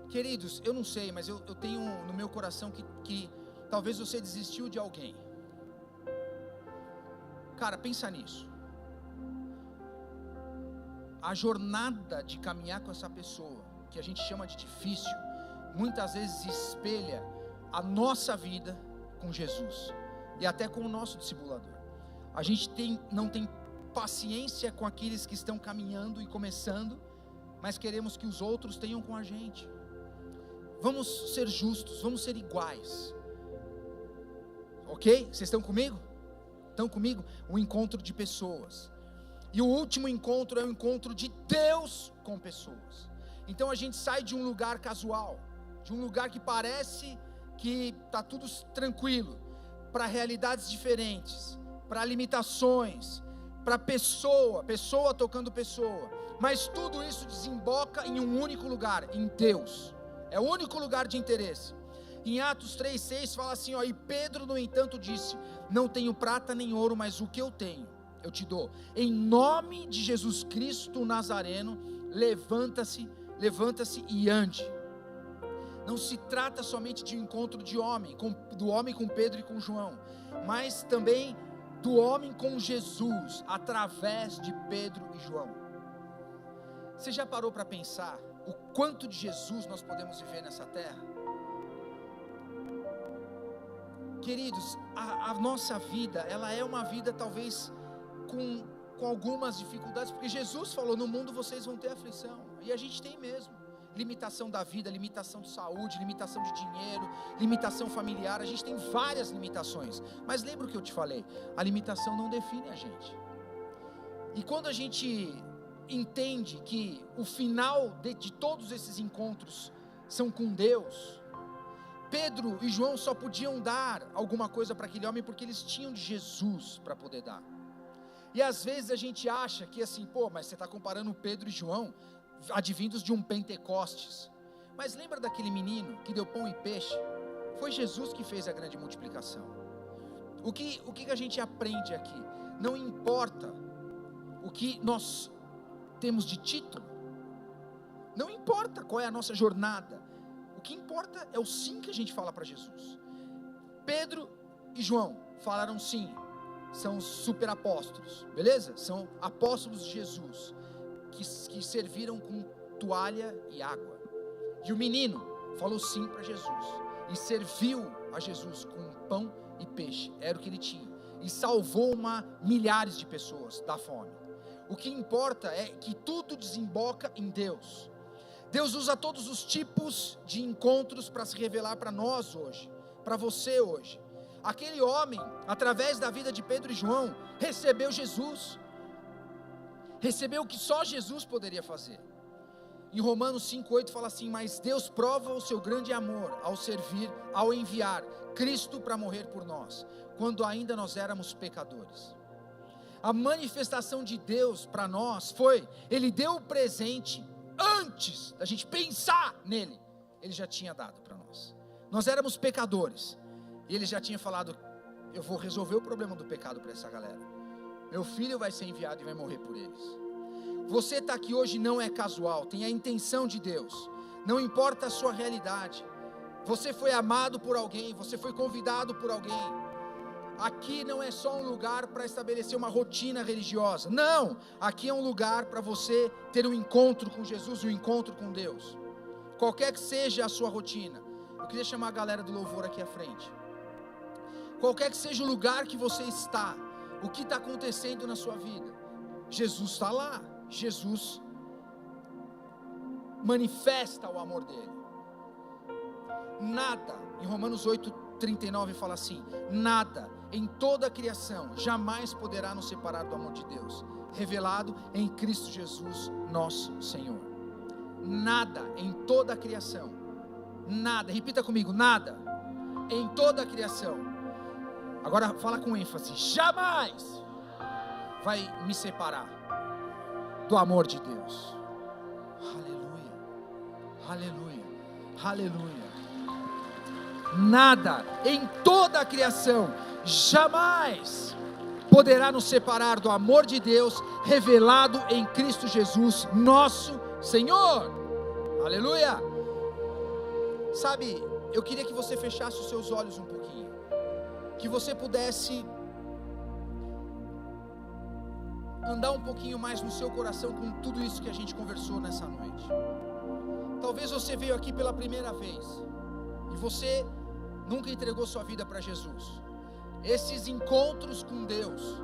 Queridos, eu não sei, mas eu tenho no meu coração que talvez você desistiu de alguém. Cara, pensa nisso. A jornada de caminhar com essa pessoa, que a gente chama de difícil, muitas vezes espelha a nossa vida com Jesus, e até com o nosso discipulador. A gente não tem paciência com aqueles que estão caminhando e começando, mas queremos que os outros tenham com a gente. Vamos ser justos, vamos ser iguais, ok? Vocês estão comigo? Estão comigo? Um encontro de pessoas, e o último encontro é o encontro de Deus com pessoas. Então a gente sai de um lugar casual, de um lugar que parece que está tudo tranquilo, para realidades diferentes, para limitações, para pessoa tocando pessoa, mas tudo isso desemboca em um único lugar, em Deus. É o único lugar de interesse. Em Atos 3:6 fala assim, e Pedro no entanto disse, não tenho prata nem ouro, mas o que eu tenho, eu te dou. Em nome de Jesus Cristo Nazareno, levanta-se e ande. Não se trata somente de um encontro do homem com Pedro e com João, mas também do homem com Jesus, através de Pedro e João. Você já parou para pensar o quanto de Jesus nós podemos viver nessa terra? Queridos, a nossa vida, ela é uma vida talvez com algumas dificuldades, porque Jesus falou, no mundo vocês vão ter aflição, e a gente tem mesmo, limitação da vida, limitação de saúde, limitação de dinheiro, limitação familiar, a gente tem várias limitações, mas lembra o que eu te falei, a limitação não define a gente. E quando a gente entende que o final de todos esses encontros são com Deus, Pedro e João só podiam dar alguma coisa para aquele homem porque eles tinham de Jesus para poder dar. E às vezes a gente acha que assim, mas você está comparando Pedro e João, advindos de um Pentecostes, mas lembra daquele menino que deu pão e peixe? Foi Jesus que fez a grande multiplicação. O que a gente aprende aqui? Não importa o que nós temos de título, não importa qual é a nossa jornada, o que importa é o sim que a gente fala para Jesus. Pedro e João falaram sim, são super apóstolos, beleza? São apóstolos de Jesus, que serviram com toalha e água, e o menino falou sim para Jesus, e serviu a Jesus com pão e peixe, era o que ele tinha, e salvou milhares de pessoas da fome. O que importa é que tudo desemboca em Deus. Deus usa todos os tipos de encontros para se revelar para nós hoje, para você hoje. Aquele homem, através da vida de Pedro e João, recebeu Jesus, recebeu o que só Jesus poderia fazer. Em Romanos 5:8 fala assim, mas Deus prova o seu grande amor ao servir, ao enviar Cristo para morrer por nós, quando ainda nós éramos pecadores. A manifestação de Deus para nós foi, Ele deu o presente antes da gente pensar nele, Ele já tinha dado para nós. Nós éramos pecadores, e Ele já tinha falado, eu vou resolver o problema do pecado para essa galera, meu filho vai ser enviado e vai morrer por eles. Você está aqui hoje não é casual, tem a intenção de Deus, não importa a sua realidade, você foi amado por alguém, você foi convidado por alguém. Aqui não é só um lugar para estabelecer uma rotina religiosa, não, aqui é um lugar para você ter um encontro com Jesus, um encontro com Deus, qualquer que seja a sua rotina. Eu queria chamar a galera do louvor aqui à frente. Qualquer que seja o lugar que você está, o que está acontecendo na sua vida, Jesus está lá, Jesus manifesta o amor dele. Nada, em Romanos 8:39 fala assim, nada em toda a criação jamais poderá nos separar do amor de Deus, revelado em Cristo Jesus, nosso Senhor. Nada em toda a criação, nada, repita comigo, nada em toda a criação, agora fala com ênfase, jamais vai me separar do amor de Deus. Aleluia, aleluia, aleluia. Nada em toda a criação jamais poderá nos separar do amor de Deus revelado em Cristo Jesus, nosso Senhor. Aleluia. Sabe, eu queria que você fechasse os seus olhos um pouquinho, que você pudesse andar um pouquinho mais no seu coração com tudo isso que a gente conversou nessa noite. Talvez você veio aqui pela primeira vez e você nunca entregou sua vida para Jesus. Esses encontros com Deus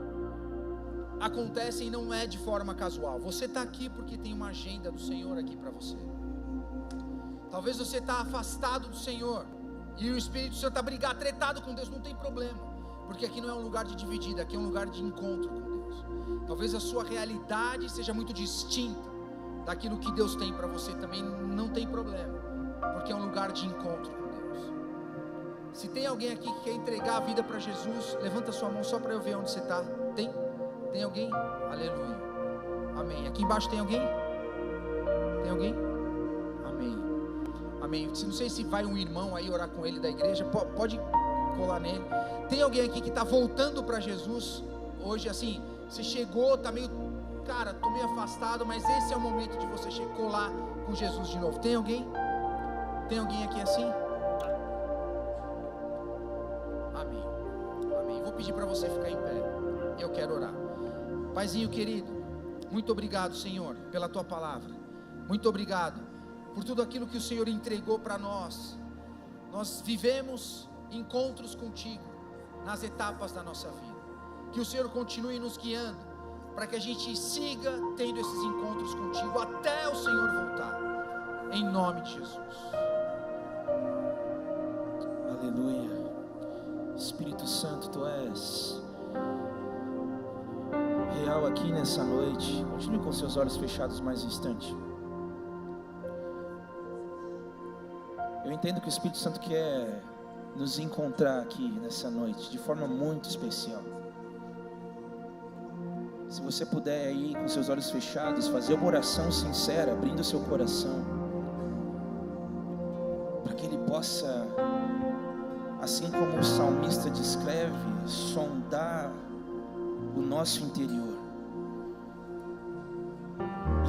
acontecem não é de forma casual. Você está aqui porque tem uma agenda do Senhor aqui para você. Talvez você está afastado do Senhor e o Espírito Santo está brigado, tretado com Deus. Não tem problema, porque aqui não é um lugar de dividida, aqui é um lugar de encontro com Deus. Talvez a sua realidade seja muito distinta daquilo que Deus tem para você, também não tem problema, porque é um lugar de encontro com Deus. Se tem alguém aqui que quer entregar a vida para Jesus, levanta sua mão só para eu ver onde você está. Tem alguém? Aleluia, amém. Aqui embaixo tem alguém? Tem alguém? Amém, amém. Não sei se vai um irmão aí orar com ele da igreja, pode colar nele. Tem alguém aqui que está voltando para Jesus hoje, assim, você chegou, está meio, cara, estou meio afastado, mas esse é o momento de você colar com Jesus de novo. Tem alguém? Tem alguém aqui assim? Amém, amém. Vou pedir para você ficar em pé, eu quero orar. Paizinho querido, muito obrigado, Senhor, pela Tua palavra. Muito obrigado por tudo aquilo que o Senhor entregou para nós. Nós vivemos encontros contigo nas etapas da nossa vida. Que o Senhor continue nos guiando, para que a gente siga tendo esses encontros contigo até o Senhor voltar, em nome de Jesus. Aleluia. Espírito Santo, Tu és real aqui nessa noite. Continue com seus olhos fechados mais um instante. Eu entendo que o Espírito Santo quer nos encontrar aqui nessa noite de forma muito especial. Se você puder aí com seus olhos fechados fazer uma oração sincera, abrindo o seu coração, para que Ele possa, assim como o salmista descreve, sondar o nosso interior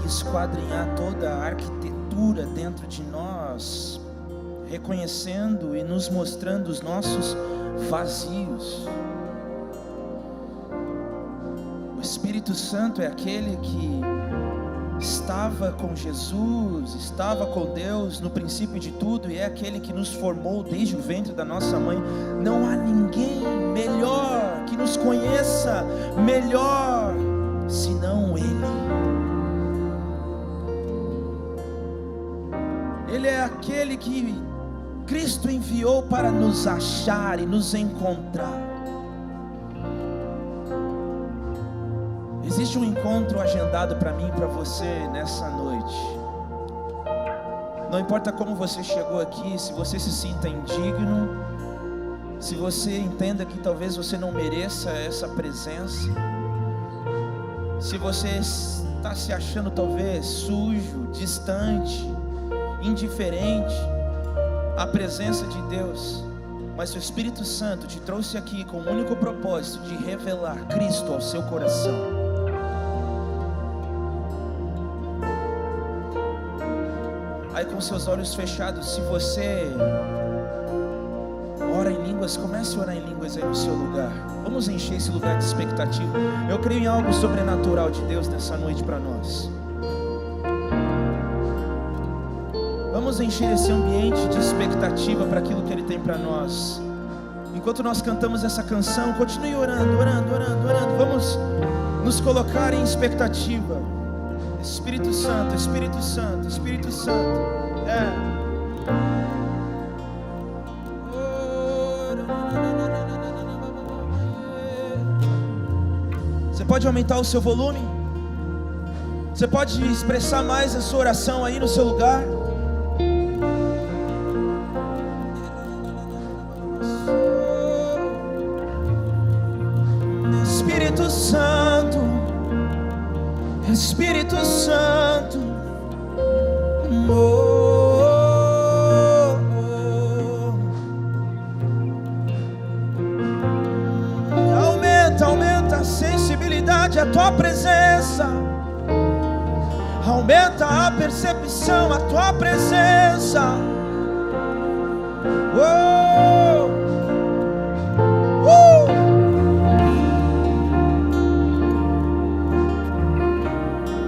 e esquadrinhar toda a arquitetura dentro de nós, reconhecendo e nos mostrando os nossos vazios. O Espírito Santo é aquele que estava com Jesus, estava com Deus no princípio de tudo, e é aquele que nos formou desde o ventre da nossa mãe. Não há ninguém melhor, que nos conheça melhor, senão Ele. Ele é aquele que Cristo enviou para nos achar e nos encontrar. Existe um encontro agendado para mim e para você nessa noite. Não importa como você chegou aqui, se você se sinta indigno, se você entenda que talvez você não mereça essa presença, se você está se achando talvez sujo, distante, indiferente à presença de Deus, mas o Espírito Santo te trouxe aqui com o único propósito de revelar Cristo ao seu coração. Aí com seus olhos fechados, se você ora em línguas, comece a orar em línguas aí no seu lugar. Vamos encher esse lugar de expectativa. Eu creio em algo sobrenatural de Deus nessa noite para nós. Vamos encher esse ambiente de expectativa para aquilo que Ele tem para nós. Enquanto nós cantamos essa canção, continue orando, orando, orando, orando. Vamos nos colocar em expectativa. Espírito Santo, Espírito Santo, Espírito Santo. pode aumentar o seu volume? Você pode expressar mais a sua oração aí no seu lugar? Espírito Santo, Espírito Santo, aumenta a sensibilidade à tua presença, aumenta a percepção à tua presença.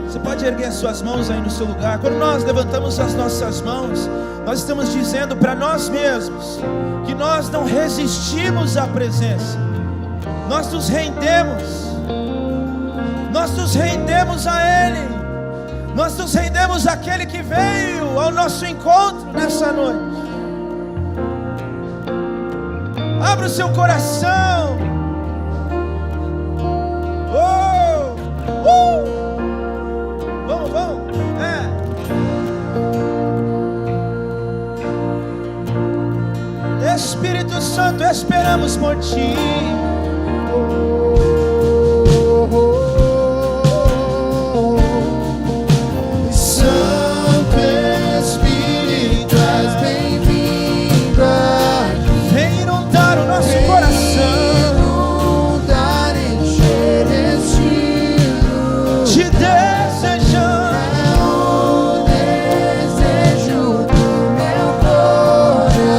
Você pode erguer as suas mãos aí no seu lugar. Quando nós levantamos as nossas mãos, nós estamos dizendo para nós mesmos que nós não resistimos à presença, nós nos rendemos a Ele, nós nos rendemos àquele que veio ao nosso encontro nessa noite. Abra o seu coração. Vamos. Espírito Santo, esperamos por Ti. Santo Espírito, és bem-vindo aqui. Vem inundar o nosso coração, Inundar, encher este lugar. te desejando. É o desejo do meu coração.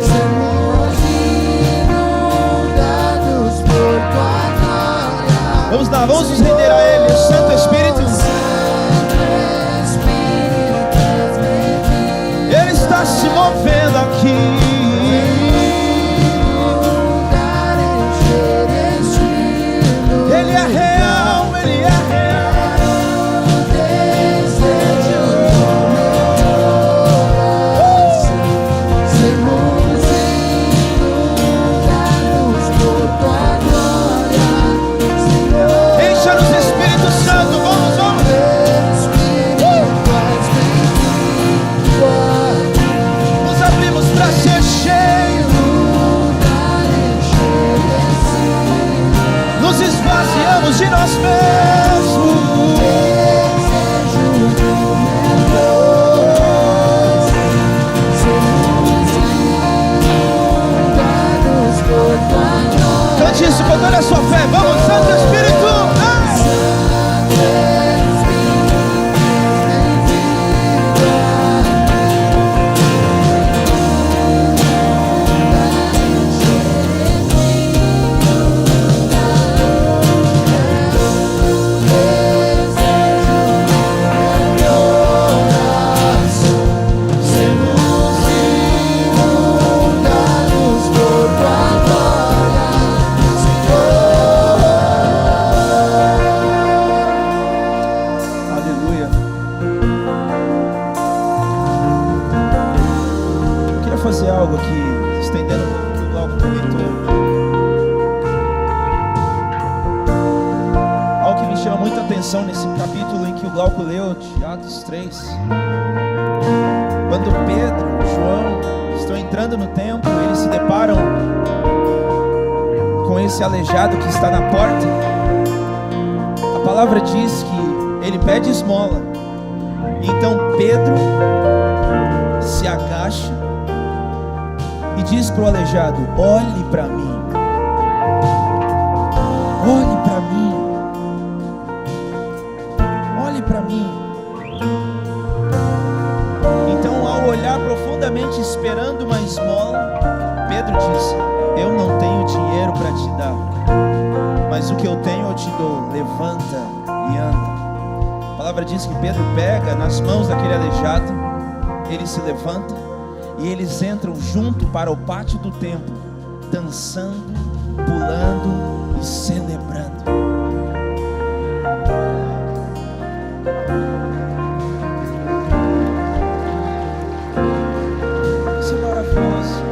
Sermos inundados por tua glória. Vamos lá, vamos nos render a Ele, Santo Espírito. Ele está se movendo aqui. Ele é real, Ele é real. Encha-nos, Espírito Santo, vamos. Nos abrimos para ser cheio. Nos esvaziamos de nós mesmos. Cante isso com toda a sua fé. Vamos, Santo Espírito. Aleluia. Eu queria fazer algo aqui, estendendo um pouco o que o Glauco comentou. Algo que me chama muita atenção nesse capítulo em que o Glauco leu, de Atos 3. Quando Pedro e João estão entrando no templo, eles se deparam com esse aleijado que está na porta. A palavra diz que ele pede esmola. Então Pedro se agacha e diz para o aleijado: olhe para mim, olhe para mim, olhe para mim. Então, ao olhar profundamente esperando uma esmola, Pedro diz: eu não tenho dinheiro para te dar, mas o que eu tenho eu te dou. Levanta e anda. A palavra diz que Pedro pega nas mãos daquele aleijado, ele se levanta e eles entram junto para o pátio do templo, dançando, pulando e celebrando. Isso é maravilhoso.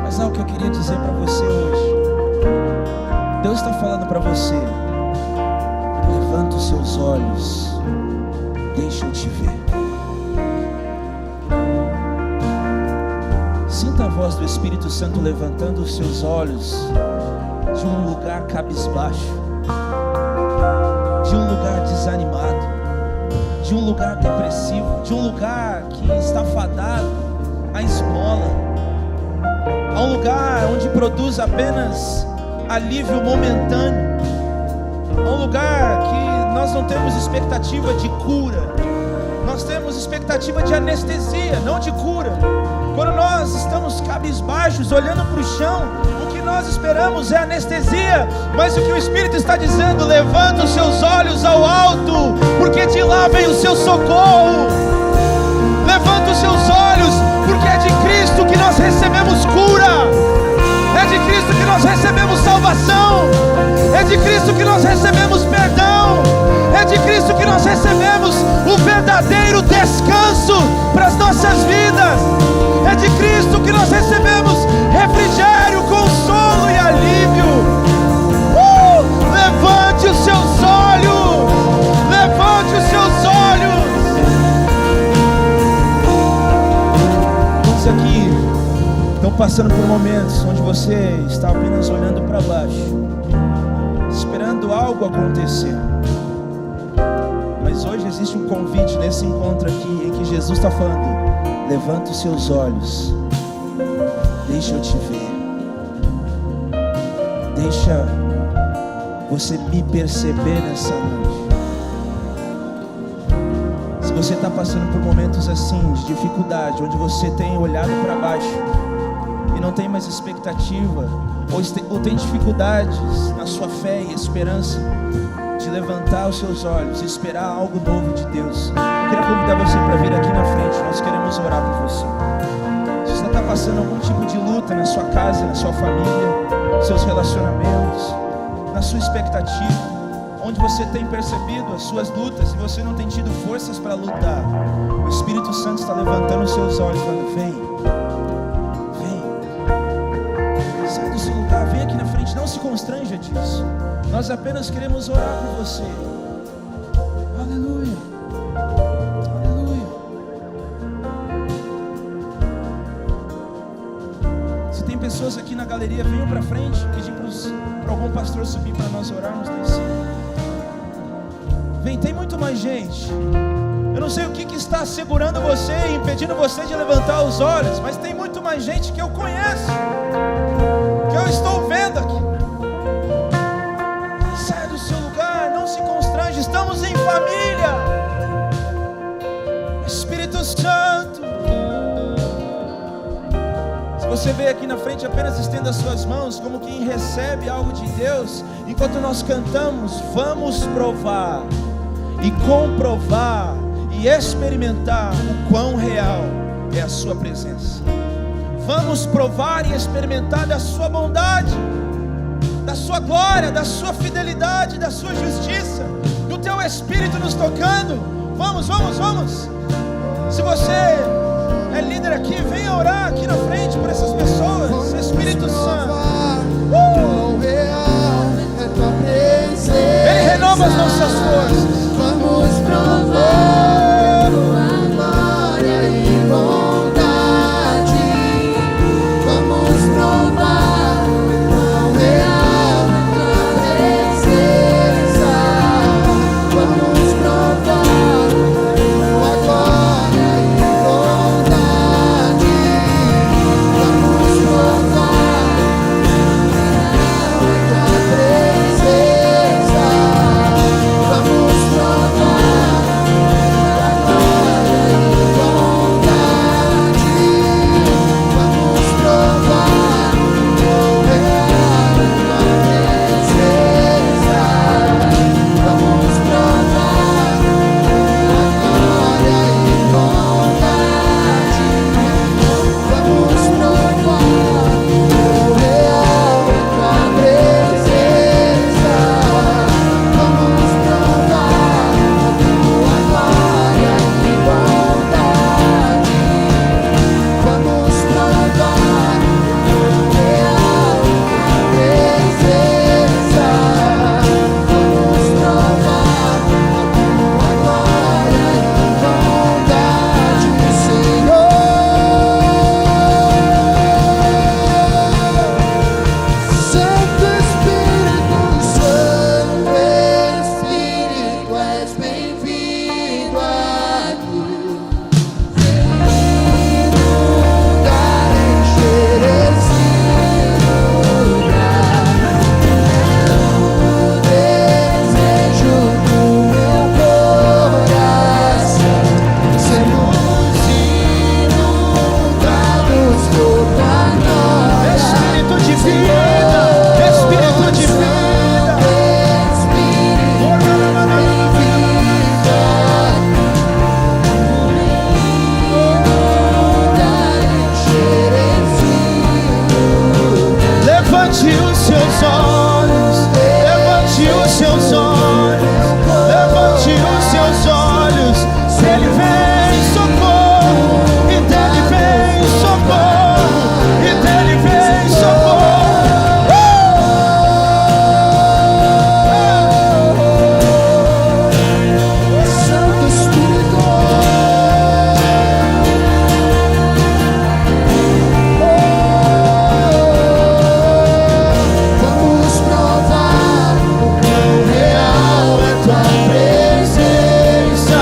Mas algo que eu queria dizer para Deus está falando para você: levanta os seus olhos, deixa eu te ver. Sinta a voz do Espírito Santo levantando os seus olhos de um lugar cabisbaixo, de um lugar desanimado, de um lugar depressivo, de um lugar que está fadado à esmola, a um lugar onde produz apenas alívio momentâneo, a um lugar que nós não temos expectativa de cura, nós temos expectativa de anestesia, não de cura. Quando nós estamos cabisbaixos, olhando para o chão, o que nós esperamos é anestesia, mas o que o Espírito está dizendo: levanta os seus olhos ao alto, porque de lá vem o seu socorro. Levanta os seus olhos, porque é de Cristo que nós recebemos cura, é de Cristo que nós recebemos salvação, é de Cristo que nós recebemos perdão, é de Cristo que nós recebemos o verdadeiro descanso para as nossas vidas, é de Cristo que nós recebemos refrigério, consolo e alívio. Levante os seus olhos, levante os seus olhos. Quantos aqui estão passando por momentos onde você está apenas olhando para baixo, esperando algo acontecer? Mas hoje existe um convite nesse encontro aqui, em que Jesus está falando: levanta os seus olhos, deixa eu te ver, deixa você me perceber nessa noite. Se você está passando por momentos assim, de dificuldade, onde você tem olhado para baixo e não tem mais expectativa, ou tem dificuldades na sua fé e esperança de levantar os seus olhos e esperar algo novo de Deus, eu queria convidar você para vir aqui na frente. Nós queremos orar por você. Se você está passando algum tipo de luta na sua casa, na sua família, seus relacionamentos, na sua expectativa, onde você tem percebido as suas lutas e você não tem tido forças para lutar, o Espírito Santo está levantando os seus olhos, falando: vem, sai do seu lugar, vem aqui na frente, não se constranja disso. Nós apenas queremos orar por você. Aleluia, aleluia. Se tem pessoas aqui na galeria, venham para frente, pedir para algum pastor subir para nós orarmos. Vem, tem muito mais gente. Eu não sei o que está segurando você e impedindo você de levantar os olhos, mas tem muito mais gente que eu conheço, que eu estou vendo aqui. Saia do seu lugar, não se constrange, estamos em família. Espírito Santo, se você veio aqui na frente, apenas estenda as suas mãos como quem recebe algo de Deus. Enquanto nós cantamos, vamos provar e comprovar e experimentar o quão real é a sua presença. Vamos provar e experimentar da sua bondade, da sua glória, da sua fidelidade, da sua justiça, do teu Espírito nos tocando. Vamos, vamos, vamos. Se você é líder aqui, venha orar aqui na frente por essas pessoas. Espírito Santo, Ele renova as nossas forças. Vamos provar tua glória e bondade. Vamos provar quão real é tua presença. Vamos provar tua glória e bondade. Vamos provar quão real é tua presença. Vamos provar seus olhos, levante os seus olhos, levante os seus olhos. Dele vem socorro, e dele vem socorro, e dele vem socorro. Santo Espírito, vamos provar o quão real é tua presença.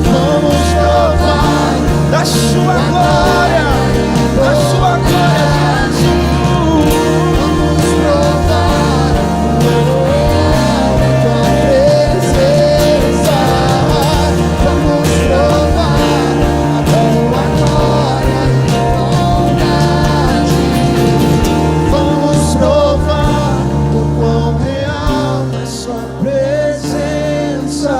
Vamos provar Da sua glória, da sua glória, Jesus. vamos provar o quão real é tua presença. Vamos provar a tua glória e bondade. Vamos provar o quão real é sua presença.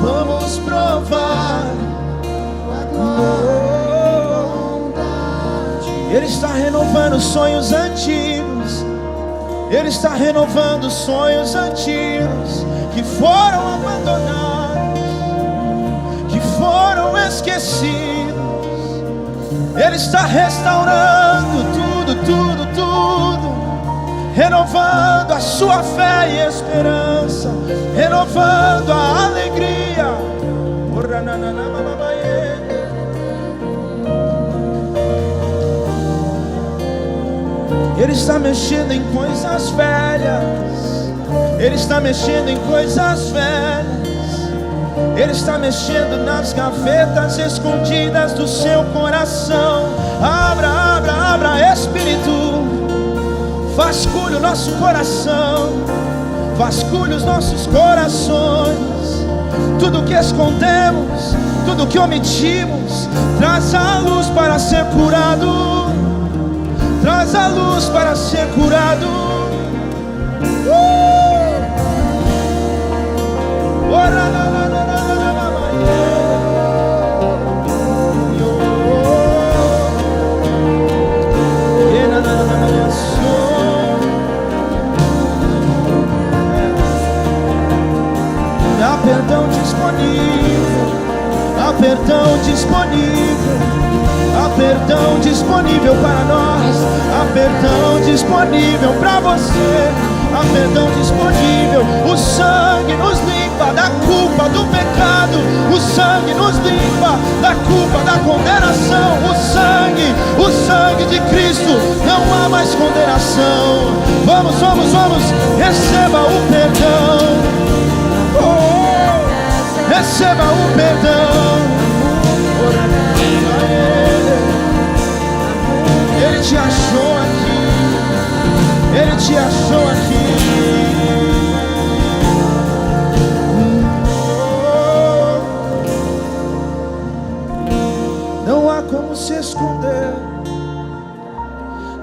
Vamos provar a glória e bondade. Ele está renovando sonhos antigos. Ele está renovando sonhos antigos que foram abandonados, que foram esquecidos. Ele está restaurando tudo, tudo, tudo, renovando a sua fé e esperança, renovando a alegria. Ele está mexendo em coisas velhas. Ele está mexendo em coisas velhas. Ele está mexendo nas gavetas escondidas do seu coração. Abra, abra, abra, Espírito. Vasculhe o nosso coração. Vasculhe os nossos corações. Tudo que escondemos, tudo que omitimos, traz a luz para ser curado. Traz a luz para ser curado. Há perdão disponível, há perdão disponível, há perdão disponível para nós, há perdão disponível para você, há perdão disponível. O sangue nos limpa da culpa do pecado, o sangue nos limpa da culpa da condenação. O sangue de Cristo, não há mais condenação. Vamos, vamos, vamos, receba o perdão. Receba o perdão. Ele te achou aqui. Ele te achou aqui. Não há como se esconder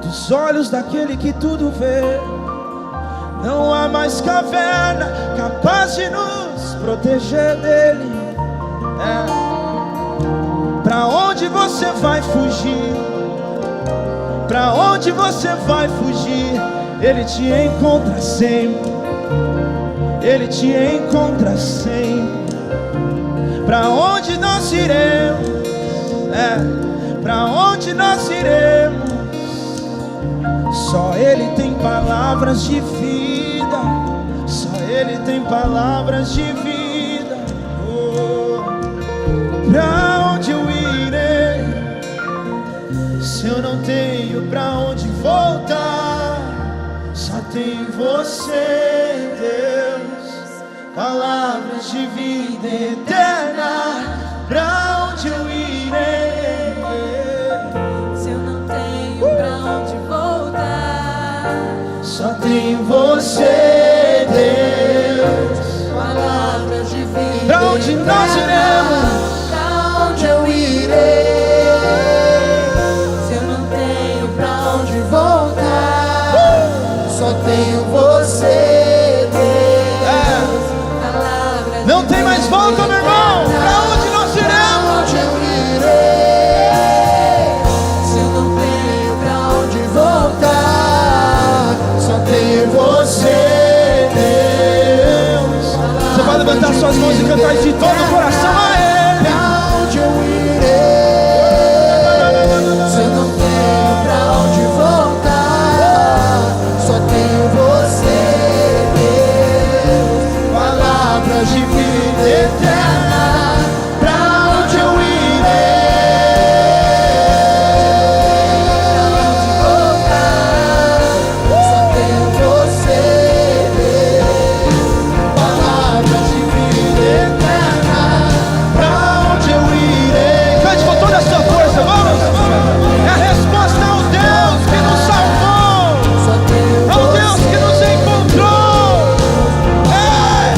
dos olhos daquele que tudo vê. Não há mais caverna capaz de nos proteger dele. Pra onde você vai fugir? Pra onde você vai fugir? Ele te encontra sempre. Ele te encontra sempre. Pra onde nós iremos? Pra onde nós iremos? Só Ele tem palavras de vida. Só Ele tem palavras de vida. Pra onde eu irei, se eu não tenho pra onde voltar? Só tem você, Deus. Palavras de vida eterna. Pra onde eu irei, se eu não tenho pra onde voltar? Só tem você, Deus. Palavras de vida. Pra onde nós iremos? Pra onde eu irei, Se eu não tenho pra onde voltar? só tenho você, Deus. Palavras Não de tem mais vida volta, meu irmão. Pra onde nós Pra iremos? onde eu irei, Se eu não tenho pra onde voltar? suas mãos e cantar de todo o coração a Ele. Pra onde eu irei? Se eu não tenho pra onde voltar, só tenho você, Deus. Palavras de vida eterna. Pra onde eu irei? Pra onde voltar, só tenho você, Deus. Palavras de vida eterna. Pra onde eu irei? Cante com toda a sua força, vamos! É a resposta ao Deus que nos salvou, Só tenho ao Deus que nos encontrou. É.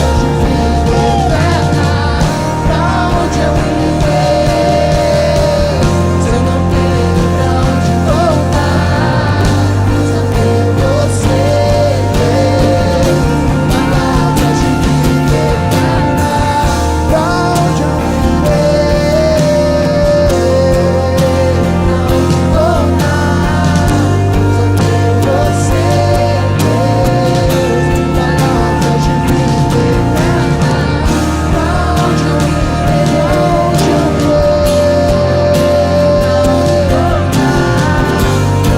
pra onde eu irei? Se eu não tenho pra onde voltar, só tenho você, Deus. Palavras de vida eterna. Pra onde eu irei? Pra onde voltar, só tenho você, Deus. Palavras de vida eterna. Pra onde eu irei? Onde eu vou?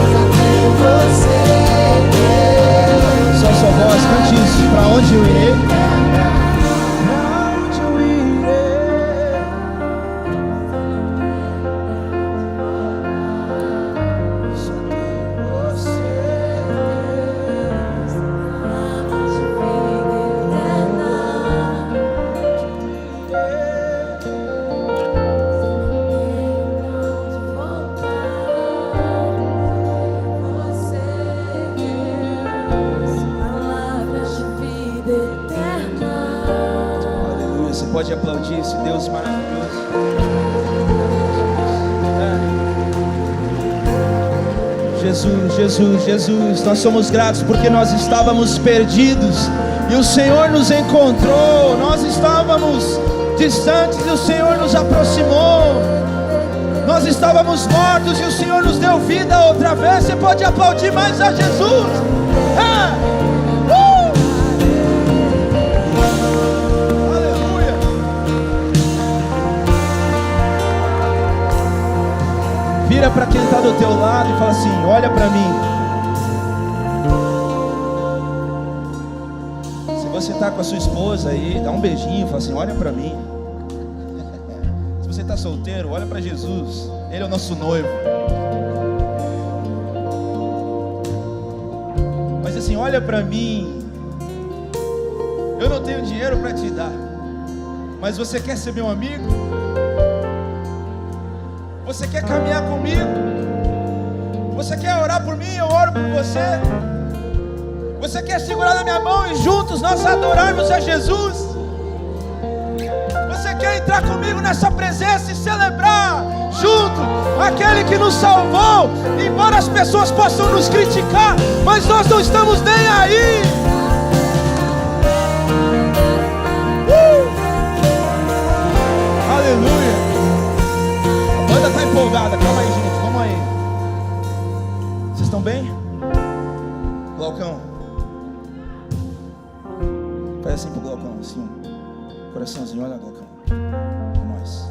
Só tenho você, Só sua voz, cante isso. Pra onde eu irei? Pra onde eu irei? Só tenho você. Aleluia. Você pode aplaudir esse Deus maravilhoso. Jesus, Jesus, Jesus, nós somos gratos porque nós estávamos perdidos e o Senhor nos encontrou. Nós estávamos distantes e o Senhor nos aproximou. Nós estávamos mortos e o Senhor nos deu vida outra vez. Você pode aplaudir mais a Jesus. Aleluia. Vira para quem está do teu lado e fala assim: olha para mim. Se você está com a sua esposa aí, dá um beijinho, fala assim: olha para mim. Se você está solteiro, olha para Jesus. Ele é o nosso noivo. Mas assim, olha para mim. Eu não tenho dinheiro para te dar, mas você quer ser meu amigo? Você quer caminhar comigo? Você quer orar por mim? Eu oro por você. Você quer segurar na minha mão e juntos nós adorarmos a Jesus? Você quer entrar comigo nessa presença e celebrar junto aquele que nos salvou? Embora as pessoas possam nos criticar, mas nós não estamos nem aí. Aleluia. A banda está empolgada, calma aí, gente, vamos aí. Vocês estão bem? Glaucão, faz assim pro Glaucão, assim, coraçãozinho, olha, Glaucão, é nóis.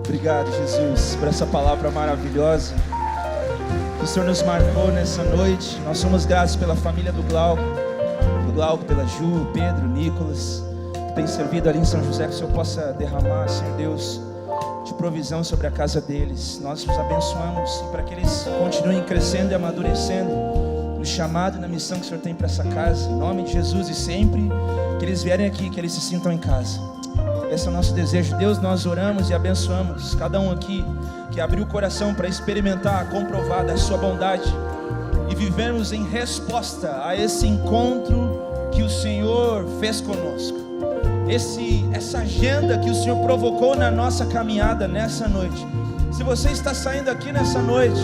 Obrigado, Jesus, por essa palavra maravilhosa que o Senhor nos marcou nessa noite. Nós somos gratos pela família do Glauco, pela Ju, Pedro, Nicolas, que tem servido ali em São José. Que o Senhor possa derramar, Senhor Deus, de provisão sobre a casa deles. Nós os abençoamos e para que eles continuem crescendo e amadurecendo no chamado e na missão que o Senhor tem para essa casa, em nome de Jesus. E sempre que eles vierem aqui, que eles se sintam em casa. Esse é o nosso desejo. Deus, nós oramos e abençoamos cada um aqui que abriu o coração para experimentar, comprovar da sua bondade e vivermos em resposta a esse encontro que o Senhor fez conosco, essa agenda que o Senhor provocou na nossa caminhada nessa noite. Se você está saindo aqui nessa noite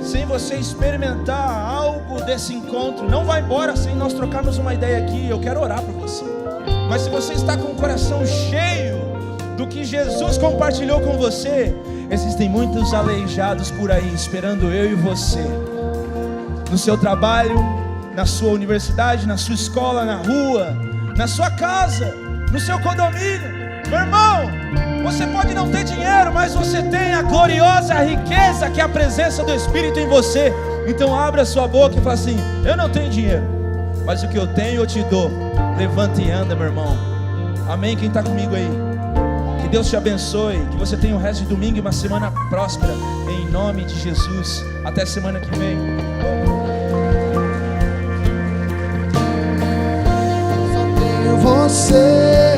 sem você experimentar algo desse encontro, não vá embora sem nós trocarmos uma ideia aqui. Eu quero orar por você. Mas se você está com o coração cheio do que Jesus compartilhou com você, existem muitos aleijados por aí esperando eu e você, no seu trabalho, na sua universidade, na sua escola, na rua, na sua casa, no seu condomínio. Meu irmão, você pode não ter dinheiro, mas você tem a gloriosa riqueza que é a presença do Espírito em você. Então abre a sua boca e fala assim: eu não tenho dinheiro, mas o que eu tenho eu te dou. Levanta e anda, meu irmão. Amém? Quem está comigo aí? Que Deus te abençoe, que você tenha o resto de domingo e uma semana próspera, em nome de Jesus. Até semana que vem. Você